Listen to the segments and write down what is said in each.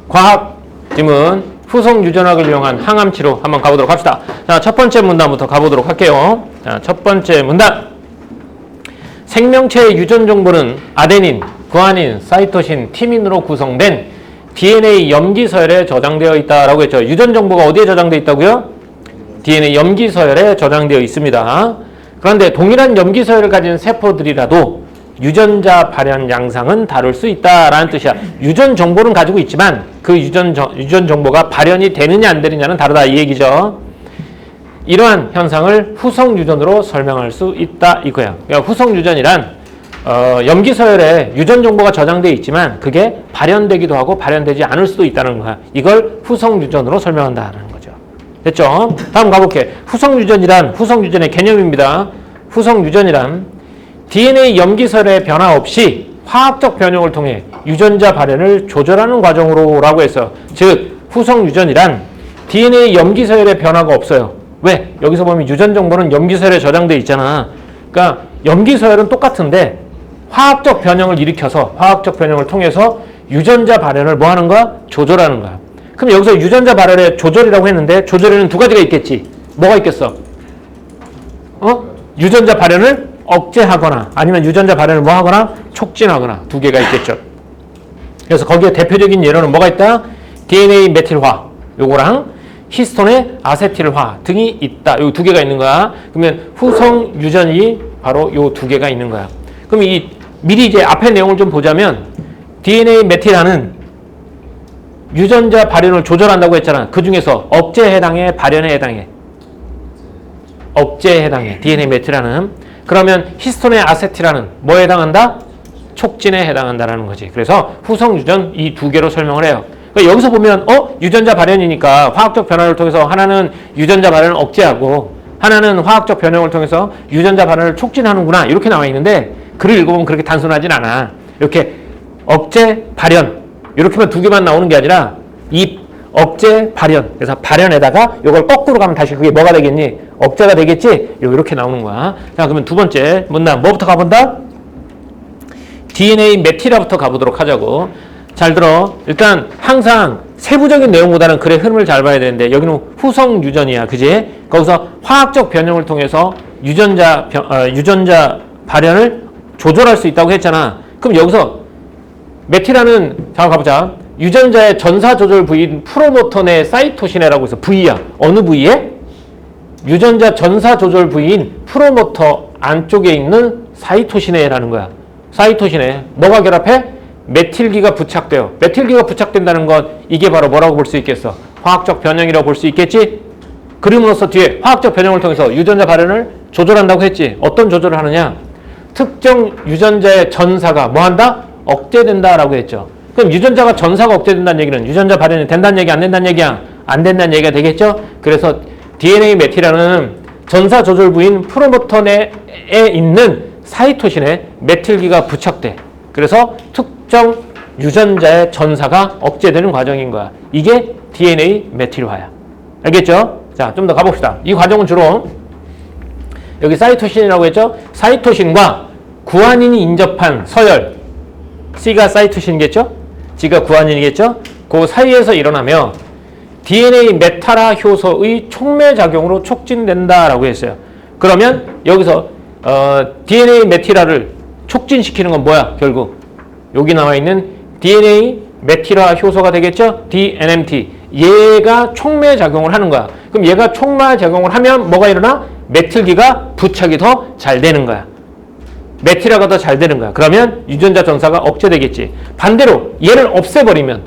과학 지문 후속 유전학을 이용한 항암 치료 한번 가보도록 합시다. 자, 첫 번째 문단부터 가보도록 할게요. 자, 첫 번째 문단. 생명체의 유전 정보는 아데닌, 구아닌, 사이토신, 티민으로 구성된 DNA 염기 서열에 저장되어 있다라고 했죠. 유전 정보가 어디에 저장되어 있다고요? DNA 염기 서열에 저장되어 있습니다. 그런데 동일한 염기 서열을 가진 세포들이라도 유전자 발현 양상은 다를 수 있다라는 뜻이야. 유전 정보는 가지고 있지만 그 유전 정보가 발현이 되느냐 안 되느냐는 다르다 이 얘기죠. 이러한 현상을 후속 유전으로 설명할 수 있다 이거야. 그러니까 후속 유전이란 염기 서열에 유전 정보가 저장되어 있지만 그게 발현되기도 하고 발현되지 않을 수도 있다는 거야. 이걸 후속 유전으로 설명한다는 거죠. 됐죠? 다음 가볼게. 후속 유전의 개념입니다. 후속 유전이란 DNA 염기 서열의 변화 없이 화학적 변형을 통해 유전자 발현을 조절하는 과정으로라고 했어요. 즉 후속 유전이란 DNA 염기 서열의 변화가 없어요. 왜? 여기서 보면 유전 정보는 염기 서열에 저장되어 있잖아. 그러니까 염기 서열은 똑같은데 화학적 변형을 일으켜서 화학적 변형을 통해서 유전자 발현을 뭐 하는 거야? 조절하는 거야. 그럼 여기서 유전자 발현의 조절이라고 했는데 조절에는 두 가지가 있겠지. 뭐가 있겠어? 유전자 발현을 억제하거나 아니면 유전자 발현을 뭐 하거나 촉진하거나 두 개가 있겠죠. 그래서 거기에 대표적인 예로는 뭐가 있다? DNA 메틸화 요거랑 히스톤의 아세틸화 등이 있다. 요 두 개가 있는 거야. 그러면 후속 유전이 바로 요 두 개가 있는 거야. 그럼 미리 이제 앞에 내용을 좀 보자면 DNA 메틸화는 유전자 발현을 조절한다고 했잖아. 그 중에서 억제에 해당해, 발현에 해당해. 억제에 해당해. DNA 메틸화는. 그러면 히스톤의 아세틸화는 뭐에 해당한다? 촉진에 해당한다라는 거지. 그래서 후속 유전 이 두 개로 설명을 해요. 그러니까 여기서 보면 유전자 발현이니까 화학적 변화를 통해서 하나는 유전자 발현을 억제하고 하나는 화학적 변형을 통해서 유전자 발현을 촉진하는구나 이렇게 나와 있는데 글을 읽어보면 그렇게 단순하진 않아. 이렇게 억제, 발현 이렇게만 두 개만 나오는 게 아니라 이 억제, 발현 그래서 발현에다가 이걸 거꾸로 가면 다시 그게 뭐가 되겠니? 억제가 되겠지? 이렇게 나오는 거야. 자, 그러면 두 번째 문단 뭐부터 가본다? DNA 메틸화부터 가보도록 하자고. 잘 들어. 일단 항상 세부적인 내용보다는 글의 흐름을 잘 봐야 되는데 여기는 후속 유전이야. 그지? 거기서 화학적 변형을 통해서 유전자 발현을 조절할 수 있다고 했잖아. 그럼 여기서 메틸화는 잠깐 가보자. 유전자의 전사 조절 부위인 프로모터 내 사이토시네라고 해서 부위야. 어느 부위에? 유전자 전사 조절 부위인 프로모터 안쪽에 있는 사이토시네라는 거야. 사이토시네. 뭐가 결합해? 메틸기가 부착돼요. 메틸기가 부착된다는 건 이게 바로 뭐라고 볼 수 있겠어? 화학적 변형이라고 볼 수 있겠지? 그림으로써 뒤에 화학적 변형을 통해서 유전자 발현을 조절한다고 했지. 어떤 조절을 하느냐? 특정 유전자의 전사가 뭐 한다? 억제된다라고 했죠. 그럼 유전자가 전사가 억제된다는 얘기는 유전자 발현이 된다는 얘기 안 된다는 얘기야? 안 된다는 얘기가 되겠죠? 그래서 DNA 메틸화는 전사 조절 부인 프로모터 내에 있는 사이토신에 메틸기가 부착돼. 그래서 특정 유전자의 전사가 억제되는 과정인 거야. 이게 DNA 메틸화야. 알겠죠? 자, 좀 더 가봅시다. 이 과정은 주로 여기 사이토신이라고 했죠? 사이토신과 구아닌이 인접한 서열 C가 사이토신이겠죠? G가 구아닌이겠죠? 그 사이에서 일어나며 DNA 메타라 효소의 촉매작용으로 촉진된다라고 했어요. 그러면 여기서 DNA 메틸화를 촉진시키는 건 뭐야? 결국 여기 나와 있는 DNA 메틸화 효소가 되겠죠? DNMT. 얘가 촉매작용을 하는 거야. 그럼 얘가 촉매작용을 하면 뭐가 일어나? 메틸기가 부착이 더 잘 되는 거야. 메틸화가 더 잘 되는 거야. 그러면 유전자 전사가 억제되겠지. 반대로 얘를 없애버리면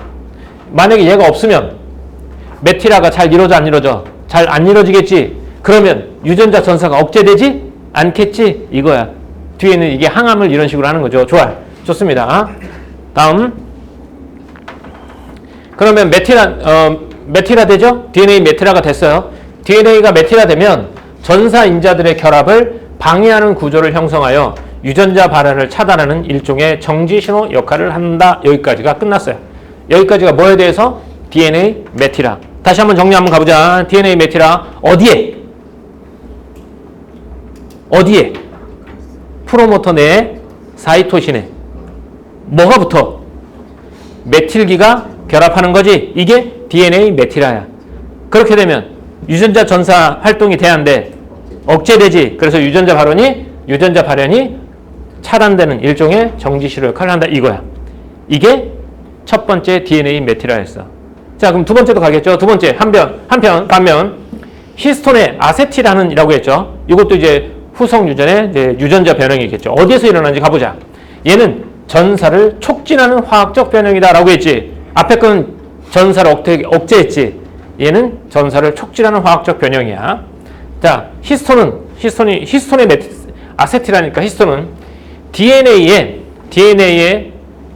만약에 얘가 없으면 메틸화가 잘 이루어져 안 이루어져? 잘 안 이루어지겠지. 그러면 유전자 전사가 억제되지 않겠지 이거야. 뒤에는 이게 항암을 이런 식으로 하는 거죠. 좋아. 좋습니다. 다음. 그러면 메틸화 되죠? DNA 메틸화가 됐어요. DNA가 메틸화 되면 전사 인자들의 결합을 방해하는 구조를 형성하여 유전자 발현을 차단하는 일종의 정지 신호 역할을 한다. 여기까지가 끝났어요. 여기까지가 뭐에 대해서? DNA 메틸화. 다시 한번 정리 한번 가보자. DNA 메틸화 어디에? 프로모터 내에 사이토신에 뭐가 붙어? 메틸기가 결합하는 거지. 이게 DNA 메티라야. 그렇게 되면 유전자 전사 활동이 돼야 안 돼? 억제되지. 그래서 유전자 발현이 차단되는 일종의 정지시로 역할을 한다 이거야. 이게 첫 번째 DNA 메티라였어. 자, 그럼 두 번째도 가겠죠. 두 번째 반면 히스톤의 아세틸아민이라고 했죠. 이것도 이제 후성 유전의 이제 유전자 변형이겠죠. 어디에서 일어나는지 가보자. 얘는 전사를 촉진하는 화학적 변형이다라고 했지. 앞에 건 전사를 억제했지. 얘는 전사를 촉진하는 화학적 변형이야. 자, 히스톤의 아세틸아니까 히스톤은 DNA에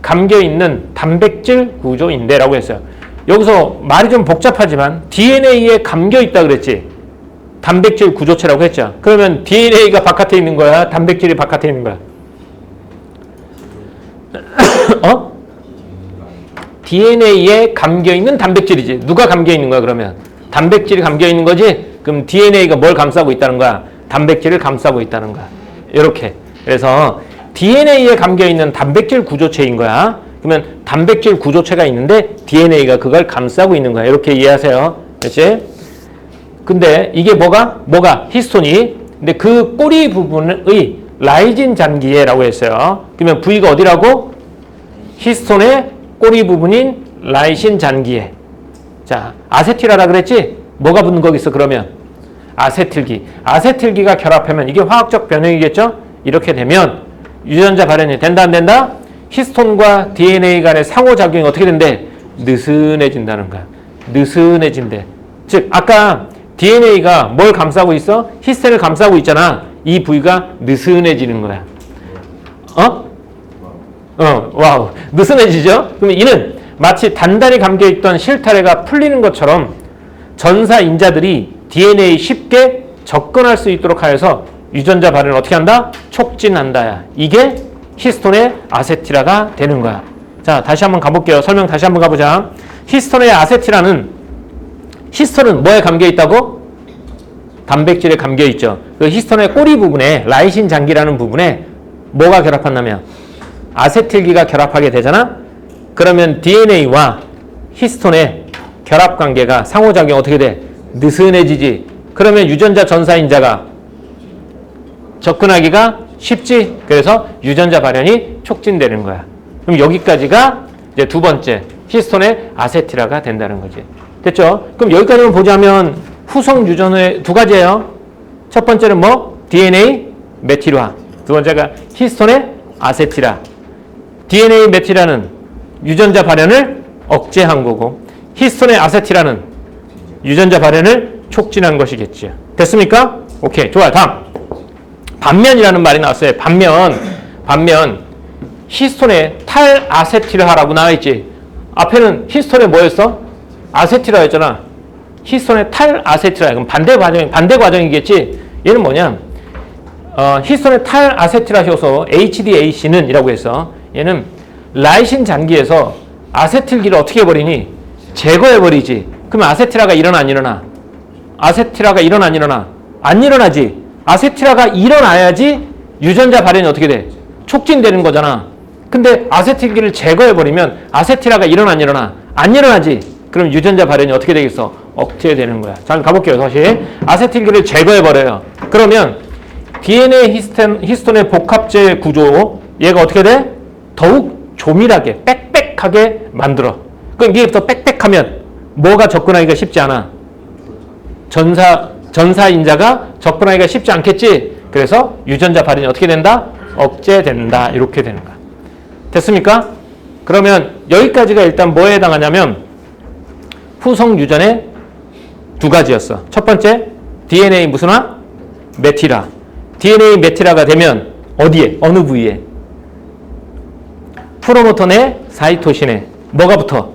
감겨 있는 단백질 구조인데라고 했어요. 여기서 말이 좀 복잡하지만 DNA에 감겨 있다 그랬지. 단백질 구조체라고 했죠. 그러면 DNA가 바깥에 있는 거야? 단백질이 바깥에 있는 거야? DNA에 감겨 있는 단백질이지. 누가 감겨 있는 거야, 그러면? 단백질이 감겨 있는 거지? 그럼 DNA가 뭘 감싸고 있다는 거야? 단백질을 감싸고 있다는 거야. 이렇게. 그래서 DNA에 감겨 있는 단백질 구조체인 거야. 그러면 단백질 구조체가 있는데 DNA가 그걸 감싸고 있는 거야. 이렇게 이해하세요. 그렇지? 근데 이게 뭐가? 히스톤이. 근데 그 꼬리 부분의 라이진 잔기에라고 했어요. 그러면 부위가 어디라고? 히스톤의 꼬리 부분인 라이신 잔기에. 자, 아세틸아라 그랬지? 뭐가 붙는 거겠어, 그러면? 아세틸기. 아세틸기가 결합하면 이게 화학적 변형이겠죠? 이렇게 되면 유전자 발현이 된다, 안 된다? 히스톤과 DNA 간의 상호작용이 어떻게 된대? 느슨해진다는 거야. 느슨해진대. 즉, 아까 DNA가 뭘 감싸고 있어? 히스톤을 감싸고 있잖아. 이 부위가 느슨해지는 거야. 와우. 느슨해지죠? 그러면 이는 마치 단단히 감겨있던 실타래가 풀리는 것처럼 전사 인자들이 DNA에 쉽게 접근할 수 있도록 하여서 유전자 발현을 어떻게 한다? 촉진한다야. 이게 히스톤의 아세틸아가 되는 거야. 자, 다시 한번 가볼게요. 설명 다시 한번 가보자. 히스톤의 아세틸아는 히스톤은 뭐에 감겨있다고? 단백질에 감겨있죠. 그 히스톤의 꼬리 부분에 라이신 장기라는 부분에 뭐가 결합한다면? 아세틸기가 결합하게 되잖아? 그러면 DNA와 히스톤의 결합관계가 상호작용 어떻게 돼? 느슨해지지. 그러면 유전자 전사인자가 접근하기가 쉽지. 그래서 유전자 발현이 촉진되는 거야. 그럼 여기까지가 이제 두 번째 히스톤의 아세틸아가 된다는 거지. 됐죠? 그럼 여기까지만 보자면 후성 유전의 두 가지예요. 첫 번째는 뭐? DNA 메틸화. 두 번째가 히스톤의 아세틸아. DNA 메틸화는 유전자 발현을 억제한 거고 히스톤의 아세틸아는 유전자 발현을 촉진한 것이겠죠. 됐습니까? 오케이, 좋아요. 다음. 반면이라는 말이 나왔어요. 반면 히스톤의 탈아세틸화라고 나와있지. 앞에는 히스톤의 뭐였어? 아세틸화였잖아. 히스톤의 탈아세틸화. 그럼 반대 과정이겠지. 얘는 뭐냐? 히스톤의 탈아세틸화 효소 HDAC는 이라고 해서 얘는 라이신 잔기에서 아세틸기를 어떻게 해버리니? 제거해버리지. 그럼 아세틸화가 일어나 안 일어나? 아세틸화가 일어나 안 일어나? 안 일어나지. 아세틸화가 일어나야지 유전자 발현이 어떻게 돼? 촉진되는 거잖아. 근데 아세틸기를 제거해버리면 아세틸화가 일어나 안 일어나? 안 일어나지. 그럼 유전자 발현이 어떻게 되겠어? 억제되는 거야. 자, 가볼게요. 다시. 아세틸기를 제거해버려요. 그러면 DNA 히스톤의 복합체 구조 얘가 어떻게 돼? 더욱 조밀하게 빽빽하게 만들어. 그럼 이게 더 빽빽하면 뭐가 접근하기가 쉽지 않아? 전사인자가 접근하기가 쉽지 않겠지? 그래서 유전자 발현이 어떻게 된다? 억제된다. 이렇게 되는 거야. 됐습니까? 그러면 여기까지가 일단 뭐에 해당하냐면 후성 유전의 두 가지였어. 첫 번째 DNA 무슨 화? 메틸화. DNA 메틸화가 되면 어디에? 어느 부위에? 프로모터 내 사이토신에 뭐가 붙어?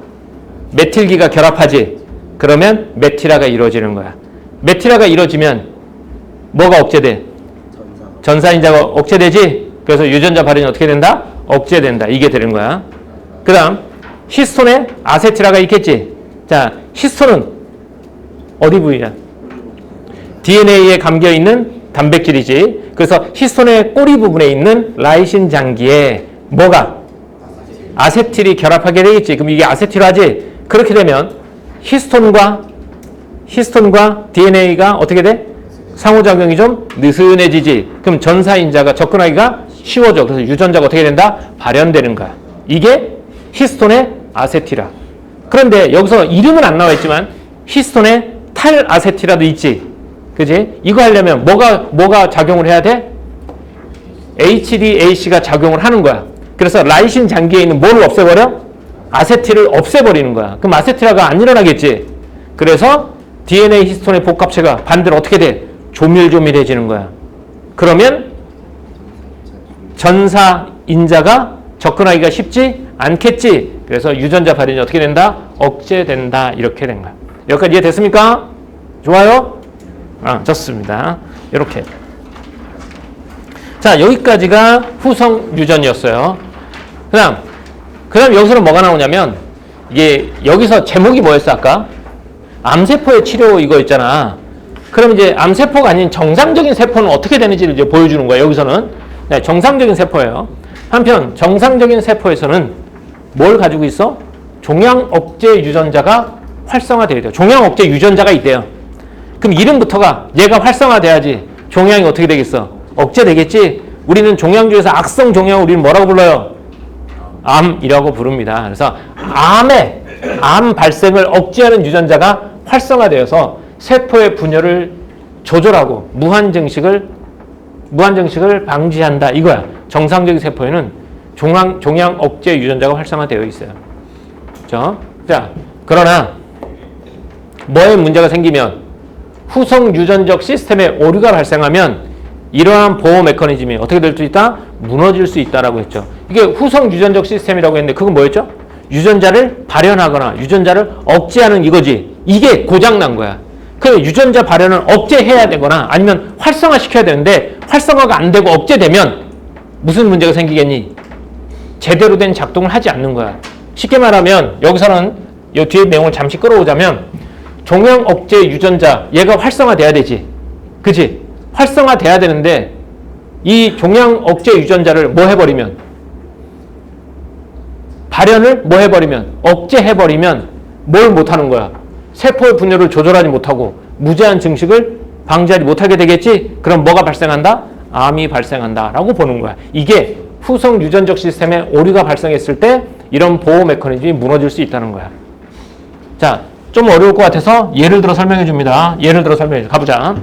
메틸기가 결합하지. 그러면 메틸화가 이루어지는 거야. 메틸화가 이루어지면 뭐가 억제돼? 전사인자가 억제되지. 그래서 유전자 발현이 어떻게 된다? 억제된다. 이게 되는 거야. 그 다음 히스톤에 아세틸화가 있겠지. 자, 히스톤은 어디 부위야? DNA에 감겨있는 단백질이지. 그래서 히스톤의 꼬리 부분에 있는 라이신 장기에 뭐가? 아세틸이 결합하게 되겠지. 그럼 이게 아세틸화지. 그렇게 되면 히스톤과 DNA가 어떻게 돼? 상호작용이 좀 느슨해지지. 그럼 전사인자가 접근하기가 쉬워져. 그래서 유전자가 어떻게 된다? 발현되는 거야. 이게 히스톤의 아세틸화. 그런데 여기서 이름은 안 나와 있지만 히스톤의 탈아세틸화도 있지. 그지? 이거 하려면 뭐가 작용을 해야 돼? HDAC가 작용을 하는 거야. 그래서 라이신 장기에 있는 뭐를 없애버려? 아세틸을 없애버리는 거야. 그럼 아세틸화가 안 일어나겠지. 그래서 DNA 히스톤의 복합체가 반대로 어떻게 돼? 조밀조밀해지는 거야. 그러면 전사인자가 접근하기가 쉽지 않겠지. 그래서 유전자 발현이 어떻게 된다? 억제된다. 이렇게 된 거야. 여기까지 이해됐습니까? 좋아요? 좋습니다. 이렇게. 자, 여기까지가 후성 유전이었어요. 그다음 여기서는 뭐가 나오냐면 이게 여기서 제목이 뭐였어 아까? 암세포의 치료 이거 있잖아. 그럼 이제 암세포가 아닌 정상적인 세포는 어떻게 되는지를 이제 보여주는 거예요. 여기서는 네, 정상적인 세포예요. 한편 정상적인 세포에서는 뭘 가지고 있어? 종양 억제 유전자가 활성화돼야 돼요. 종양 억제 유전자가 있대요. 그럼 이름부터가 얘가 활성화돼야지 종양이 어떻게 되겠어? 억제되겠지. 우리는 종양 중에서 악성 종양 우리는 뭐라고 불러요? 암이라고 부릅니다. 그래서 암 발생을 억제하는 유전자가 활성화되어서 세포의 분열을 조절하고 무한 증식을 방지한다 이거야. 정상적인 세포에는 종양 억제 유전자가 활성화되어 있어요. 그렇죠? 자, 그러나 뭐에 문제가 생기면 후성 유전적 시스템에 오류가 발생하면 이러한 보호 메커니즘이 어떻게 될 수 있다? 무너질 수 있다라고 했죠. 이게 후성 유전적 시스템이라고 했는데 그건 뭐였죠? 유전자를 발현하거나 유전자를 억제하는 이거지. 이게 고장난 거야. 그 유전자 발현을 억제해야 되거나 아니면 활성화시켜야 되는데 활성화가 안 되고 억제되면 무슨 문제가 생기겠니? 제대로 된 작동을 하지 않는 거야. 쉽게 말하면 여기서는 이 뒤에 내용을 잠시 끌어오자면 종양 억제 유전자 얘가 활성화돼야 되지. 그치? 활성화돼야 되는데 이 종양 억제 유전자를 뭐 해버리면 발현을 뭐 해버리면 억제해버리면 뭘 못하는 거야? 세포의 분열을 조절하지 못하고 무제한 증식을 방지하지 못하게 되겠지? 그럼 뭐가 발생한다? 암이 발생한다 라고 보는 거야. 이게 후성 유전적 시스템에 오류가 발생했을 때 이런 보호 메커니즘이 무너질 수 있다는 거야. 자, 좀 어려울 것 같아서 예를 들어 설명해 줍니다. 예를 들어 설명해 줘. 가보자.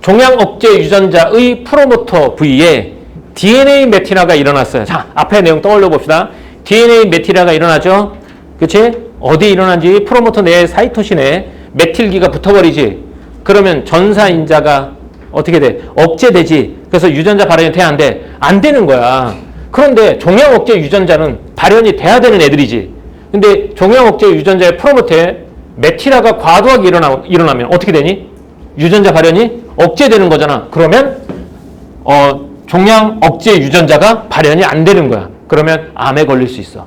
종양 억제 유전자의 프로모터 부위에 DNA 메티라가 일어났어요. 자, 앞에 내용 떠올려 봅시다. DNA 메티라가 일어나죠. 그치? 어디에 일어난지 프로모터 내 사이토신에 메틸기가 붙어버리지. 그러면 전사인자가 어떻게 돼? 억제되지. 그래서 유전자 발현이 돼야 안 돼? 안 되는 거야. 그런데 종양 억제 유전자는 발현이 돼야 되는 애들이지. 근데 종양 억제 유전자의 프로모터에 메티라가 과도하게 일어나면 어떻게 되니? 유전자 발현이 억제되는 거잖아. 그러면 종양 억제 유전자가 발현이 안 되는 거야. 그러면 암에 걸릴 수 있어.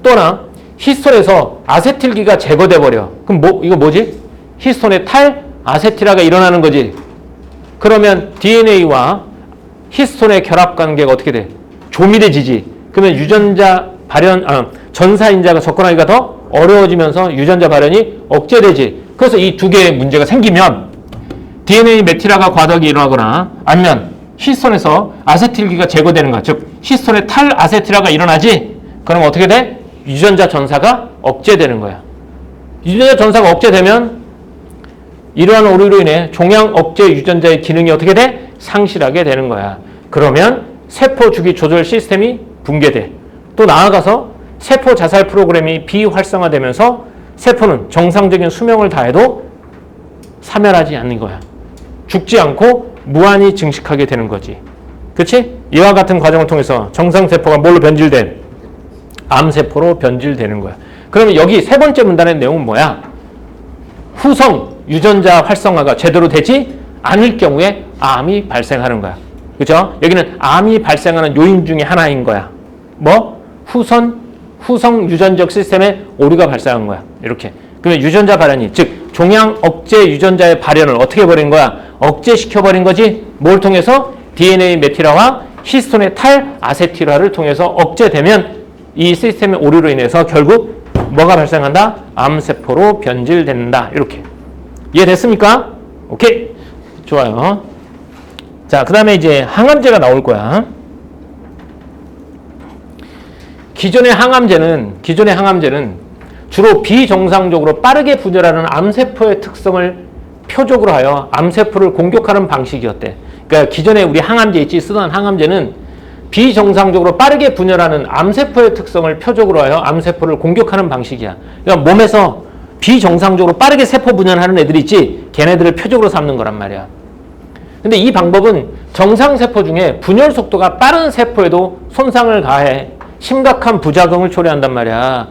또나 히스톤에서 아세틸기가 제거돼 버려. 그럼 이거 뭐지? 히스톤의 탈아세틸화가 일어나는 거지. 그러면 DNA와 히스톤의 결합 관계가 어떻게 돼? 조밀해지지. 그러면 유전자 발현 전사인자가 접근하기가 더 어려워지면서 유전자 발현이 억제되지. 그래서 이 두 개의 문제가 생기면 DNA 메티라가 과도하게 일어나거나 아니면 히스톤에서 아세틸기가 제거되는 것, 즉 히스톤의 탈아세틸화가 일어나지. 그럼 어떻게 돼? 유전자 전사가 억제되는 거야. 유전자 전사가 억제되면 이러한 오류로 인해 종양 억제 유전자의 기능이 어떻게 돼? 상실하게 되는 거야. 그러면 세포 주기 조절 시스템이 붕괴돼. 또 나아가서 세포 자살 프로그램이 비활성화되면서 세포는 정상적인 수명을 다해도 사멸하지 않는 거야. 죽지 않고 무한히 증식하게 되는 거지. 그치? 이와 같은 과정을 통해서 정상세포가 뭘로 변질돼? 암세포로 변질되는 거야. 그러면 여기 세 번째 문단의 내용은 뭐야? 후성 유전자 활성화가 제대로 되지 않을 경우에 암이 발생하는 거야. 그죠? 여기는 암이 발생하는 요인 중에 하나인 거야. 뭐? 후성 유전적 시스템에 오류가 발생한 거야. 이렇게. 그러면 유전자 발현이, 즉 종양 억제 유전자의 발현을 어떻게 해버린 거야? 억제시켜버린 거지. 뭘 통해서? DNA 메티라와 히스톤의 탈아세틸화를 통해서 억제되면 이 시스템의 오류로 인해서 결국 뭐가 발생한다? 암세포로 변질된다. 이렇게. 이해됐습니까? 오케이. 좋아요. 자, 그 다음에 이제 항암제가 나올 거야. 기존의 항암제는 주로 비정상적으로 빠르게 분열하는 암세포의 특성을 표적으로 하여 암세포를 공격하는 방식이었대. 그러니까 기존에 우리 항암제 있지, 쓰던 항암제는 비정상적으로 빠르게 분열하는 암세포의 특성을 표적으로 하여 암세포를 공격하는 방식이야. 그러니까 몸에서 비정상적으로 빠르게 세포 분열하는 애들이 있지, 걔네들을 표적으로 삼는 거란 말이야. 근데 이 방법은 정상세포 중에 분열 속도가 빠른 세포에도 손상을 가해 심각한 부작용을 초래한단 말이야.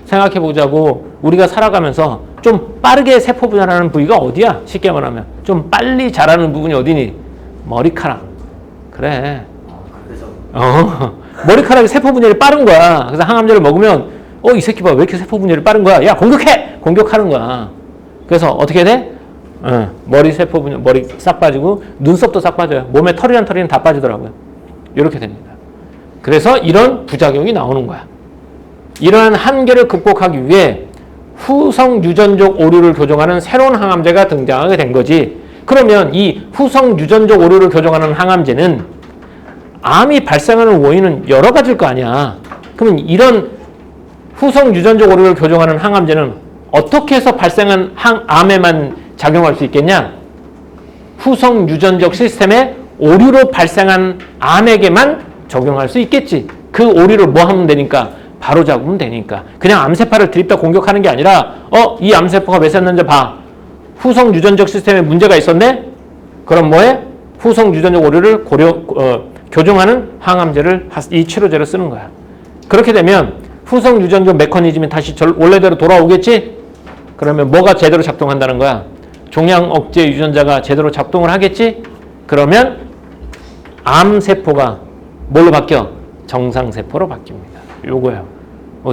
생각해보자고. 우리가 살아가면서 좀 빠르게 세포 분열하는 부위가 어디야? 쉽게 말하면 좀 빨리 자라는 부분이 어디니? 머리카락. 그래. 머리카락이 세포 분열이 빠른 거야. 그래서 항암제를 먹으면 이 새끼 봐, 왜 이렇게 세포 분열이 빠른 거야? 야, 공격해! 공격하는 거야. 그래서 어떻게 돼? 머리 세포 분열, 머리 싹 빠지고 눈썹도 싹 빠져요. 몸에 털이란 털이는 다 빠지더라고요. 이렇게 됩니다. 그래서 이런 부작용이 나오는 거야. 이러한 한계를 극복하기 위해 후성 유전적 오류를 교정하는 새로운 항암제가 등장하게 된 거지. 그러면 이 후성 유전적 오류를 교정하는 항암제는 암이 발생하는 원인은 여러 가지일 거 아니야. 그러면 이런 후성 유전적 오류를 교정하는 항암제는 어떻게 해서 발생한 암에만 작용할 수 있겠냐? 후성 유전적 시스템에 오류로 발생한 암에게만 적용할 수 있겠지. 그 오류를 뭐 하면 되니까? 바로 잡으면 되니까. 그냥 암세포를 들이다 공격하는 게 아니라 이 암세포가 왜 쐈는지 봐. 후성 유전적 시스템에 문제가 있었네? 그럼 뭐해? 후성 유전적 오류를 교정하는 항암제를, 이 치료제를 쓰는 거야. 그렇게 되면 후성 유전적 메커니즘이 다시 원래대로 돌아오겠지? 그러면 뭐가 제대로 작동한다는 거야? 종양 억제 유전자가 제대로 작동을 하겠지? 그러면 암세포가 뭘로 바뀌어? 정상세포로 바뀝니다. 요거예요.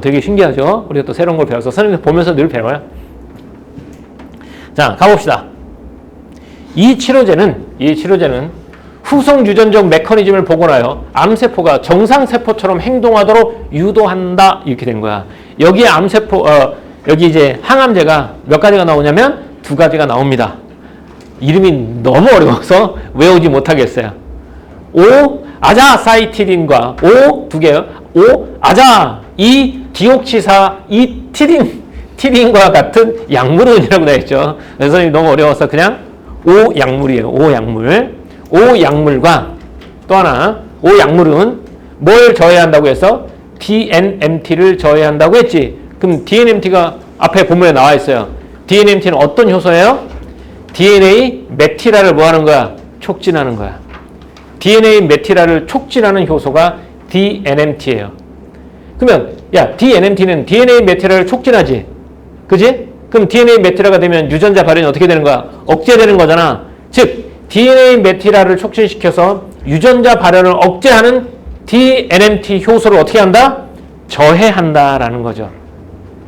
되게 신기하죠? 우리가 또 새로운 걸 배워서 선생님들 보면서 늘 배워요. 자, 가봅시다. 이 치료제는 후성 유전적 메커니즘을 복원하여 암세포가 정상세포처럼 행동하도록 유도한다. 이렇게 된 거야. 여기에 여기 이제 항암제가 몇 가지가 나오냐면 2가지가 나옵니다. 이름이 너무 어려워서 외우지 못하겠어요. 아자사이티린과 2개요. 아자, 디옥시사, 같은 약물은이라고 되어 있죠. 그래서 너무 어려워서 그냥 약물이에요. 약물과 또 하나, 약물은 뭘 저해한다고 해서 DNMT를 저해한다고 했지. 그럼 DNMT가 앞에 본문에 나와 있어요. DNMT는 어떤 효소예요? DNA 메티라를 뭐 하는 거야? 촉진하는 거야. DNA 메티라를 촉진하는 효소가 DNMT예요. 그러면 DNMT는 DNA 메티라를 촉진하지. 그지? 그럼 DNA 메티라가 되면 유전자 발현이 어떻게 되는 거야? 억제되는 거잖아. 즉 DNA 메티라를 촉진시켜서 유전자 발현을 억제하는 DNMT 효소를 어떻게 한다? 저해한다라는 거죠.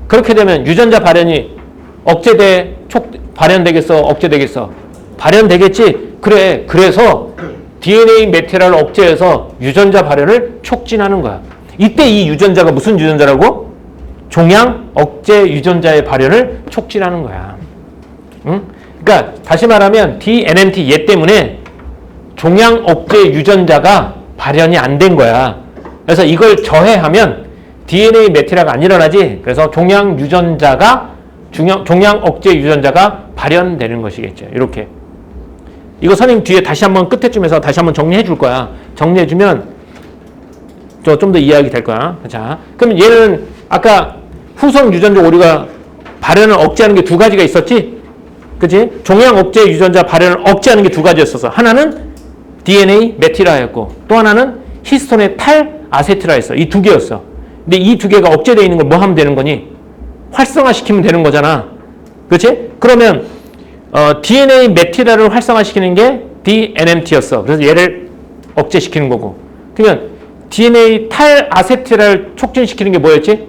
그렇게 되면 유전자 발현이 발현되겠어? 억제되겠어? 발현되겠지? 그래. 그래서 DNA 메티라를 억제해서 유전자 발현을 촉진하는 거야. 이때 이 유전자가 무슨 유전자라고? 종양 억제 유전자의 발현을 촉진하는 거야. 응? 그러니까 다시 말하면 DNMT 얘 때문에 종양 억제 유전자가 발현이 안 된 거야. 그래서 이걸 저해하면 DNA 메티라가 안 일어나지. 그래서 종양 억제 유전자가 발현되는 것이겠죠. 이렇게. 이거 선생님 뒤에 다시 한번 끝에쯤에서 다시 한번 정리해 줄 거야. 정리해 주면 좀 더 이해하게 될 거야. 자, 그럼 얘는 아까 후성 유전적 오류가 발현을 억제하는 게 2가지가 있었지? 그치? 종양 억제 유전자 발현을 억제하는 게 2가지였어서 하나는 DNA 메티라였고 또 하나는 히스톤의 탈아세틸라였어. 이 2개였어. 근데 이 2개가 억제되어 있는 걸 뭐 하면 되는 거니? 활성화시키면 되는 거잖아. 그치? 그러면 DNA 메티라를 활성화시키는 게 DNMT였어. 그래서 얘를 억제시키는 거고. 그러면 DNA 탈아세틸라를 촉진시키는 게 뭐였지?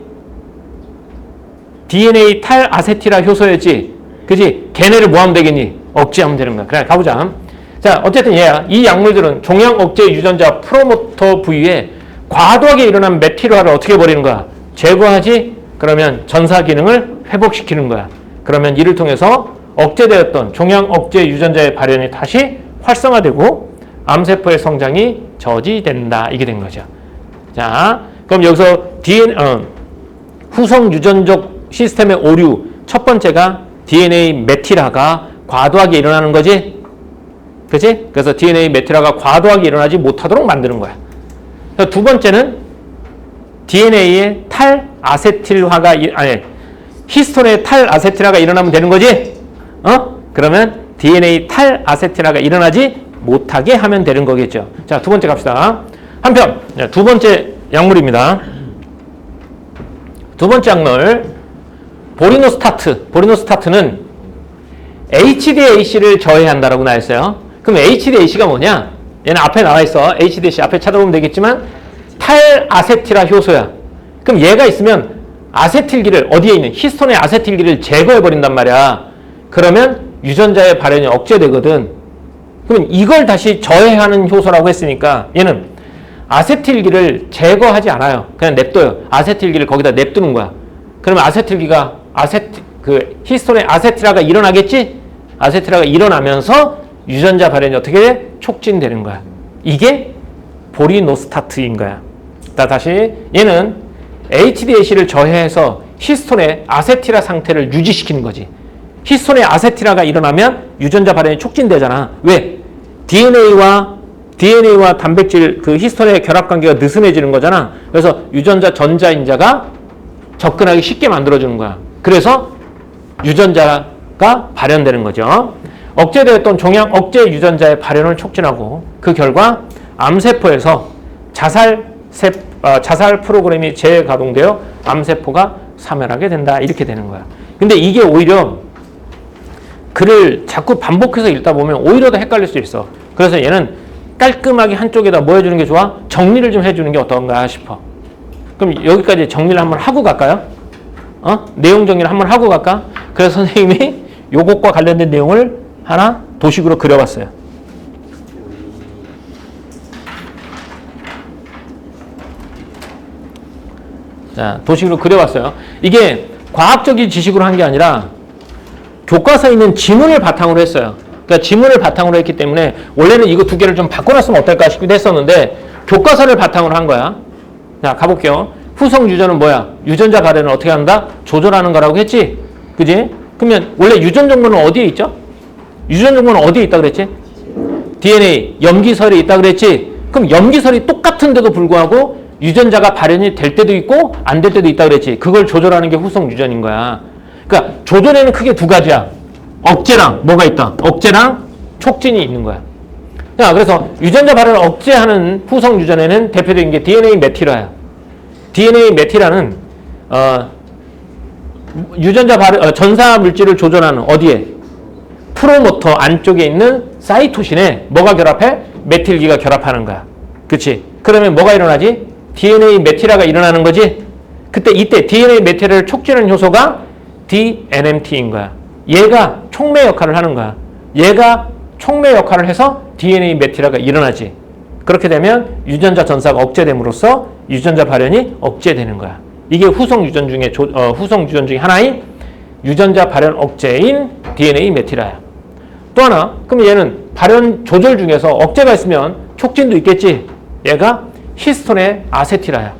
DNA 탈아세틸라 효소였지. 그지? 걔네를 뭐 하면 되겠니? 억제하면 되는 거야. 그래, 가보자. 자, 어쨌든 얘야. 이 약물들은 종양 억제 유전자 프로모터 부위에 과도하게 일어난 메틸화를 어떻게 해버리는 거야? 제거하지? 그러면 전사 기능을 회복시키는 거야. 그러면 이를 통해서 억제되었던 종양 억제 유전자의 발현이 다시 활성화되고 암세포의 성장이 저지된다. 이게 된 거죠. 자, 그럼 여기서 후성 유전적 시스템의 오류 첫 번째가 DNA 메틸화가 과도하게 일어나는 거지. 그치? 그래서 DNA 메틸화가 과도하게 일어나지 못하도록 만드는 거야. 두 번째는 DNA의 탈아세틸화가 히스톤의 탈아세틸화가 일어나면 되는 거지? 그러면 DNA 탈아세틸화가 일어나지 못하게 하면 되는 거겠죠. 자, 두 번째 갑시다. 한편 두 번째 약물입니다. 두 번째 약물 보리노스타트. 보리노스타트는 HDAC를 저해한다라고 나와 있어요. 그럼 HDAC가 뭐냐? 얘는 앞에 나와 있어. HDAC 앞에 찾아보면 되겠지만 탈아세틸화 효소야. 그럼 얘가 있으면 아세틸기를 어디에 있는 히스톤의 아세틸기를 제거해 버린단 말이야. 그러면 유전자의 발현이 억제되거든. 그러면 이걸 다시 저해하는 효소라고 했으니까 얘는 아세틸기를 제거하지 않아요. 그냥 냅둬요. 아세틸기를 거기다 냅두는 거야. 그러면 아세틸기가 히스톤의 아세틸화가 일어나겠지? 아세틸화가 일어나면서 유전자 발현이 어떻게 돼? 촉진되는 거야. 이게 보리노스타트인 거야. 다시 얘는 HDAC를 저해해서 히스톤의 아세틸화 상태를 유지시키는 거지. 히스톤의 아세틸화가 일어나면 유전자 발현이 촉진되잖아. 왜? DNA와 단백질 히스톤의 결합 관계가 느슨해지는 거잖아. 그래서 유전자 전자인자가 접근하기 쉽게 만들어주는 거야. 그래서 유전자가 발현되는 거죠. 억제되었던 종양 억제 유전자의 발현을 촉진하고 그 결과 암세포에서 자살 프로그램이 재가동되어 암세포가 사멸하게 된다. 이렇게 되는 거야. 근데 이게 오히려 글을 자꾸 반복해서 읽다 보면 오히려 더 헷갈릴 수 있어. 그래서 얘는 깔끔하게 한쪽에다 뭐 해주는 게 좋아? 정리를 좀 해주는 게 어떤가 싶어. 그럼 여기까지 정리를 한번 하고 갈까요? 내용 정리를 한번 하고 갈까? 그래서 선생님이 요것과 관련된 내용을 하나 도식으로 그려봤어요. 자, 도식으로 그려봤어요. 이게 과학적인 지식으로 한 게 아니라 교과서에 있는 지문을 바탕으로 했어요. 그러니까 지문을 바탕으로 했기 때문에 원래는 이거 두 개를 좀 바꿔놨으면 어떨까 싶기도 했었는데 교과서를 바탕으로 한 거야. 자, 가볼게요. 후성 유전은 뭐야? 유전자 발현을 어떻게 한다? 조절하는 거라고 했지? 그지? 그러면 원래 유전 정보는 어디에 있죠? 유전 정보는 어디에 있다 그랬지? DNA, 염기설이 있다 그랬지? 그럼 염기설이 똑같은데도 불구하고 유전자가 발현이 될 때도 있고 안 될 때도 있다 그랬지? 그걸 조절하는 게 후성 유전인 거야. 그러니까 조절에는 크게 두 가지야. 억제랑 뭐가 있다? 억제랑 촉진이 있는 거야. 자, 그래서 유전자 발현을 억제하는 후성 유전에는 대표적인 게 DNA 메틸화야. DNA 메틸화는 유전자 발현 전사 물질을 조절하는 어디에? 프로모터 안쪽에 있는 사이토신에 뭐가 결합해? 메틸기가 결합하는 거야. 그렇지? 그러면 뭐가 일어나지? DNA 메틸화가 일어나는 거지? 이때 DNA 메틸화를 촉진하는 효소가 DNMT인 거야. 얘가 촉매 역할을 하는 거야. 얘가 촉매 역할을 해서 DNA 메틸화가 일어나지. 그렇게 되면 유전자 전사가 억제됨으로써 유전자 발현이 억제되는 거야. 이게 후성 유전 중에 하나인 유전자 발현 억제인 DNA 메틸화야. 또 하나, 그럼 얘는 발현 조절 중에서 억제가 있으면 촉진도 있겠지. 얘가 히스톤의 아세틸화야.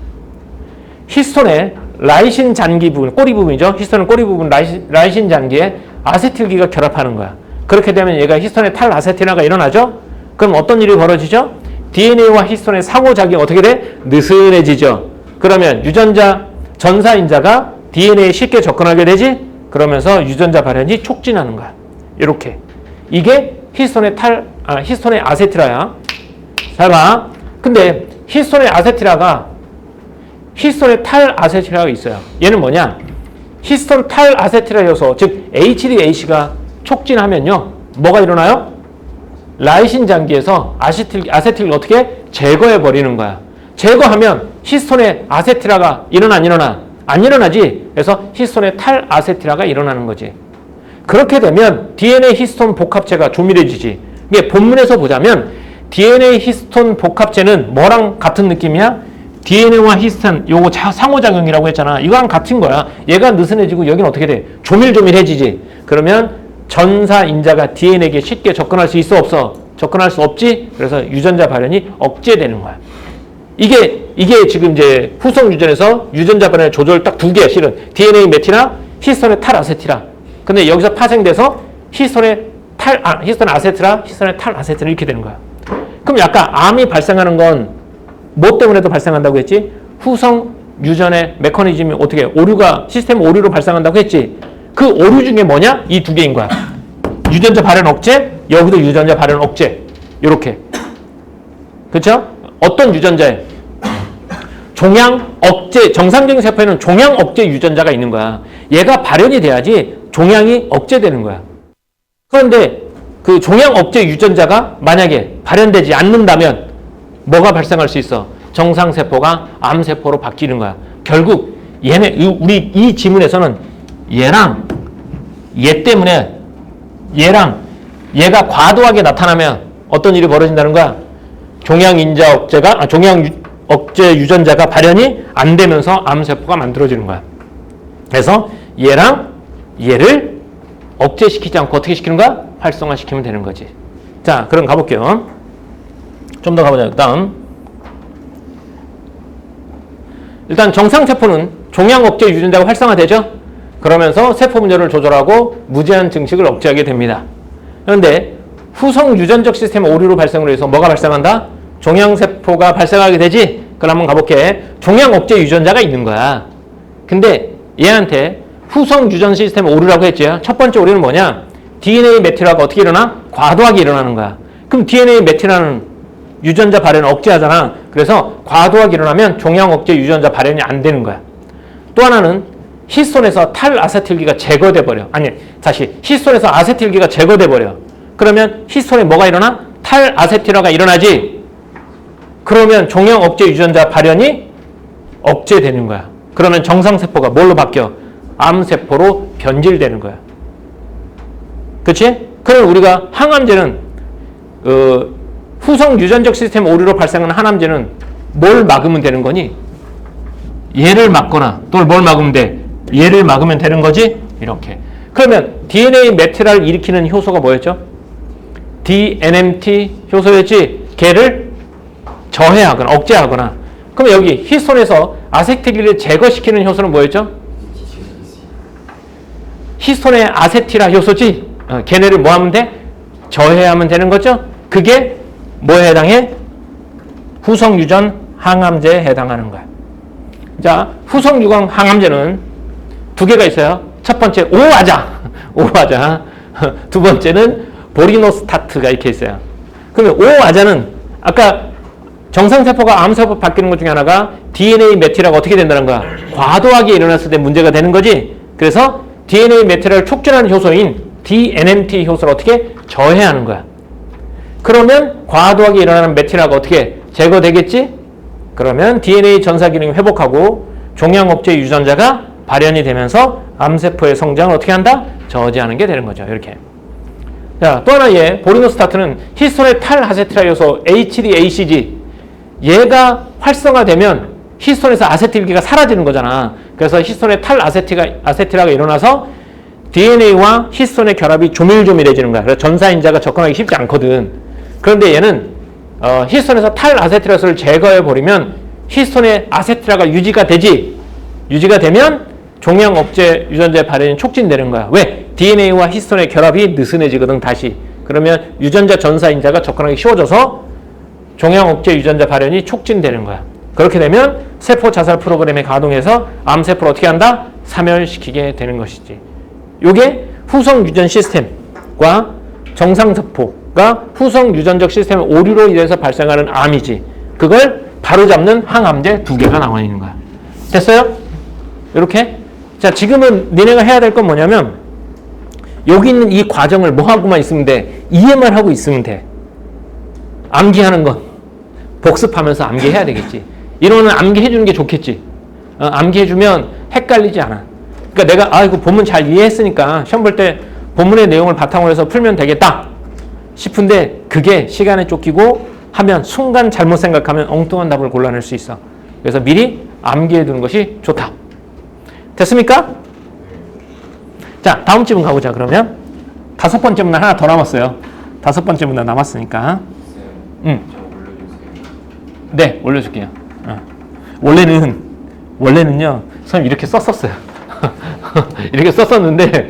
히스톤의 라이신 잔기 부분, 꼬리 부분이죠. 히스톤의 꼬리 부분 라이신 잔기에 아세틸기가 결합하는 거야. 그렇게 되면 얘가 히스톤의 탈아세틸화가 일어나죠. 그럼 어떤 일이 벌어지죠? DNA와 히스톤의 상호작용이 어떻게 돼? 느슨해지죠. 그러면 유전자 전사인자가 DNA에 쉽게 접근하게 되지? 그러면서 유전자 발현이 촉진하는 거야. 이렇게. 이게 히스톤의 아세틸화야. 잘 봐. 근데 히스톤의 탈아세틸화가 있어요. 얘는 뭐냐? 히스톤 탈아세틸화 효소, 즉 HDAC가 촉진하면요. 뭐가 일어나요? 라이신 장기에서 아세틸을 어떻게 제거해 버리는 거야. 제거하면 히스톤의 아세틸화가 일어나 안 일어나? 안 일어나지. 그래서 히스톤의 탈아세틸화가 일어나는 거지. 그렇게 되면 DNA 히스톤 복합체가 조밀해지지. 이게 본문에서 보자면 DNA 히스톤 복합체는 뭐랑 같은 느낌이야? DNA와 히스턴 요거 상호작용이라고 했잖아. 이거랑 같은 거야. 얘가 느슨해지고 여기는 어떻게 돼? 조밀조밀해지지. 그러면 전사인자가 DNA에게 쉽게 접근할 수 있어 없어? 접근할 수 없지. 그래서 유전자 발현이 억제되는 거야. 이게 지금 이제 후성 유전에서 유전자 발현의 조절 딱 두 개야. 실은 DNA 메티나 히스턴의 탈아세틸라. 근데 여기서 파생돼서 히스턴의 아세틸라, 히스턴의 탈아세틸라 이렇게 되는 거야. 그럼 약간 암이 발생하는 건 뭐 때문에도 발생한다고 했지? 후성 유전의 메커니즘이 어떻게 오류가 시스템 오류로 발생한다고 했지? 그 오류 중에 뭐냐? 이 두 개인 거야. 유전자 발현 억제, 여기도 유전자 발현 억제. 이렇게. 그렇죠? 어떤 유전자에? 종양 억제, 정상적인 세포에는 종양 억제 유전자가 있는 거야. 얘가 발현이 돼야지 종양이 억제되는 거야. 그런데 그 종양 억제 유전자가 만약에 발현되지 않는다면 뭐가 발생할 수 있어? 정상세포가 암세포로 바뀌는 거야. 결국 우리 이 지문에서는 얘랑 얘 때문에 얘가 과도하게 나타나면 어떤 일이 벌어진다는 거야? 종양 억제 유전자가 발현이 안 되면서 암세포가 만들어지는 거야. 그래서 얘랑 얘를 억제시키지 않고 어떻게 시키는 거야? 활성화시키면 되는 거지. 자, 그럼 가볼게요. 좀 더 가보자. 일단 정상세포는 종양 억제 유전자가 활성화되죠? 그러면서 세포 분열을 조절하고 무제한 증식을 억제하게 됩니다. 그런데 후성 유전적 시스템 오류로 발생으로 해서 뭐가 발생한다? 종양세포가 발생하게 되지? 그럼 한번 가볼게. 종양 억제 유전자가 있는 거야. 근데 얘한테 후성 유전 시스템 오류라고 했죠? 첫 번째 오류는 뭐냐? DNA 메티라가 어떻게 일어나? 과도하게 일어나는 거야. 그럼 DNA 메티라는 유전자 발현을 억제하잖아. 그래서 과도하게 일어나면 종양 억제 유전자 발현이 안 되는 거야. 또 하나는 히스톤에서 탈아세틸기가 제거돼 버려. 아니, 다시 히스톤에서 아세틸기가 제거돼 버려. 그러면 히스톤에 뭐가 일어나? 탈아세틸화가 일어나지. 그러면 종양 억제 유전자 발현이 억제되는 거야. 그러면 정상세포가 뭘로 바뀌어? 암세포로 변질되는 거야. 그치? 그럼 우리가 항암제는 후성 유전적 시스템 오류로 발생하는 항암제는 뭘 막으면 되는 거니? 얘를 막거나 또 뭘 막으면 돼? 얘를 막으면 되는 거지? 이렇게. 그러면 DNA 메티라를 일으키는 효소가 뭐였죠? DNMT 효소였지? 걔를 저해하거나 억제하거나. 그럼 여기 히스톤에서 아세틸기를 제거시키는 효소는 뭐였죠? 히스톤의 아세틸라 효소지? 걔네를 뭐 하면 돼? 저해하면 되는 거죠? 그게 뭐에 해당해? 후성 유전 항암제에 해당하는 거야. 자, 후성 유전 항암제는 두 개가 있어요. 첫 번째 오아자. 두 번째는 보리노스타트가 이렇게 있어요. 그러면 오아자는 아까 정상세포가 암세포 바뀌는 것 중에 하나가 DNA 메티라가 어떻게 된다는 거야? 과도하게 일어났을 때 문제가 되는 거지. 그래서 DNA 메티라를 촉진하는 효소인 DNMT 효소를 어떻게 저해하는 거야. 그러면 과도하게 일어나는 메티라가 어떻게 제거되겠지? 그러면 DNA 전사 기능이 회복하고 종양 억제 유전자가 발현이 되면서 암세포의 성장을 어떻게 한다? 저지하는 게 되는 거죠. 이렇게. 자, 또 하나의 보리노스타트는 히스톤의 탈아세틸라 요소 HDACG. 얘가 활성화되면 히스톤에서 아세틸기가 사라지는 거잖아. 그래서 히스톤의 탈아세틸라가 일어나서 DNA와 히스톤의 결합이 조밀조밀해지는 거야. 그래서 전사인자가 접근하기 쉽지 않거든. 그런데 얘는 히스톤에서 탈아세틸라를 제거해버리면 히스톤의 아세틸라가 유지가 되지. 유지가 되면 종양 억제 유전자의 발현이 촉진되는 거야. 왜? DNA와 히스톤의 결합이 느슨해지거든 다시. 그러면 유전자 전사인자가 접근하기 쉬워져서 종양 억제 유전자 발현이 촉진되는 거야. 그렇게 되면 세포 자살 프로그램에 가동해서 암세포를 어떻게 한다? 사멸시키게 되는 것이지. 요게 후성 유전 시스템과 정상세포가 후성 유전적 시스템 오류로 인해서 발생하는 암이지. 그걸 바로잡는 항암제 두 개가 나와 있는 거야. 됐어요? 이렇게. 자, 지금은 니네가 해야 될 건 뭐냐면 여기 있는 이 과정을 뭐 하고만 있으면 돼? 이해만 하고 있으면 돼. 암기하는 건 복습하면서 암기해야 되겠지. 이론은 암기해주는 게 좋겠지. 암기해주면 헷갈리지 않아. 그러니까 내가 이거 본문 잘 이해했으니까 시험 볼 때 본문의 내용을 바탕으로 해서 풀면 되겠다 싶은데 그게 시간에 쫓기고 하면 순간 잘못 생각하면 엉뚱한 답을 골라낼 수 있어. 그래서 미리 암기해 두는 것이 좋다. 됐습니까? 자, 다음 질문 가보자. 그러면 5번째 문단 하나 더 남았어요. 5번째 문단 남았으니까. 네, 올려줄게요. 원래는요, 선생님 이렇게 썼었어요. 이렇게 썼었는데,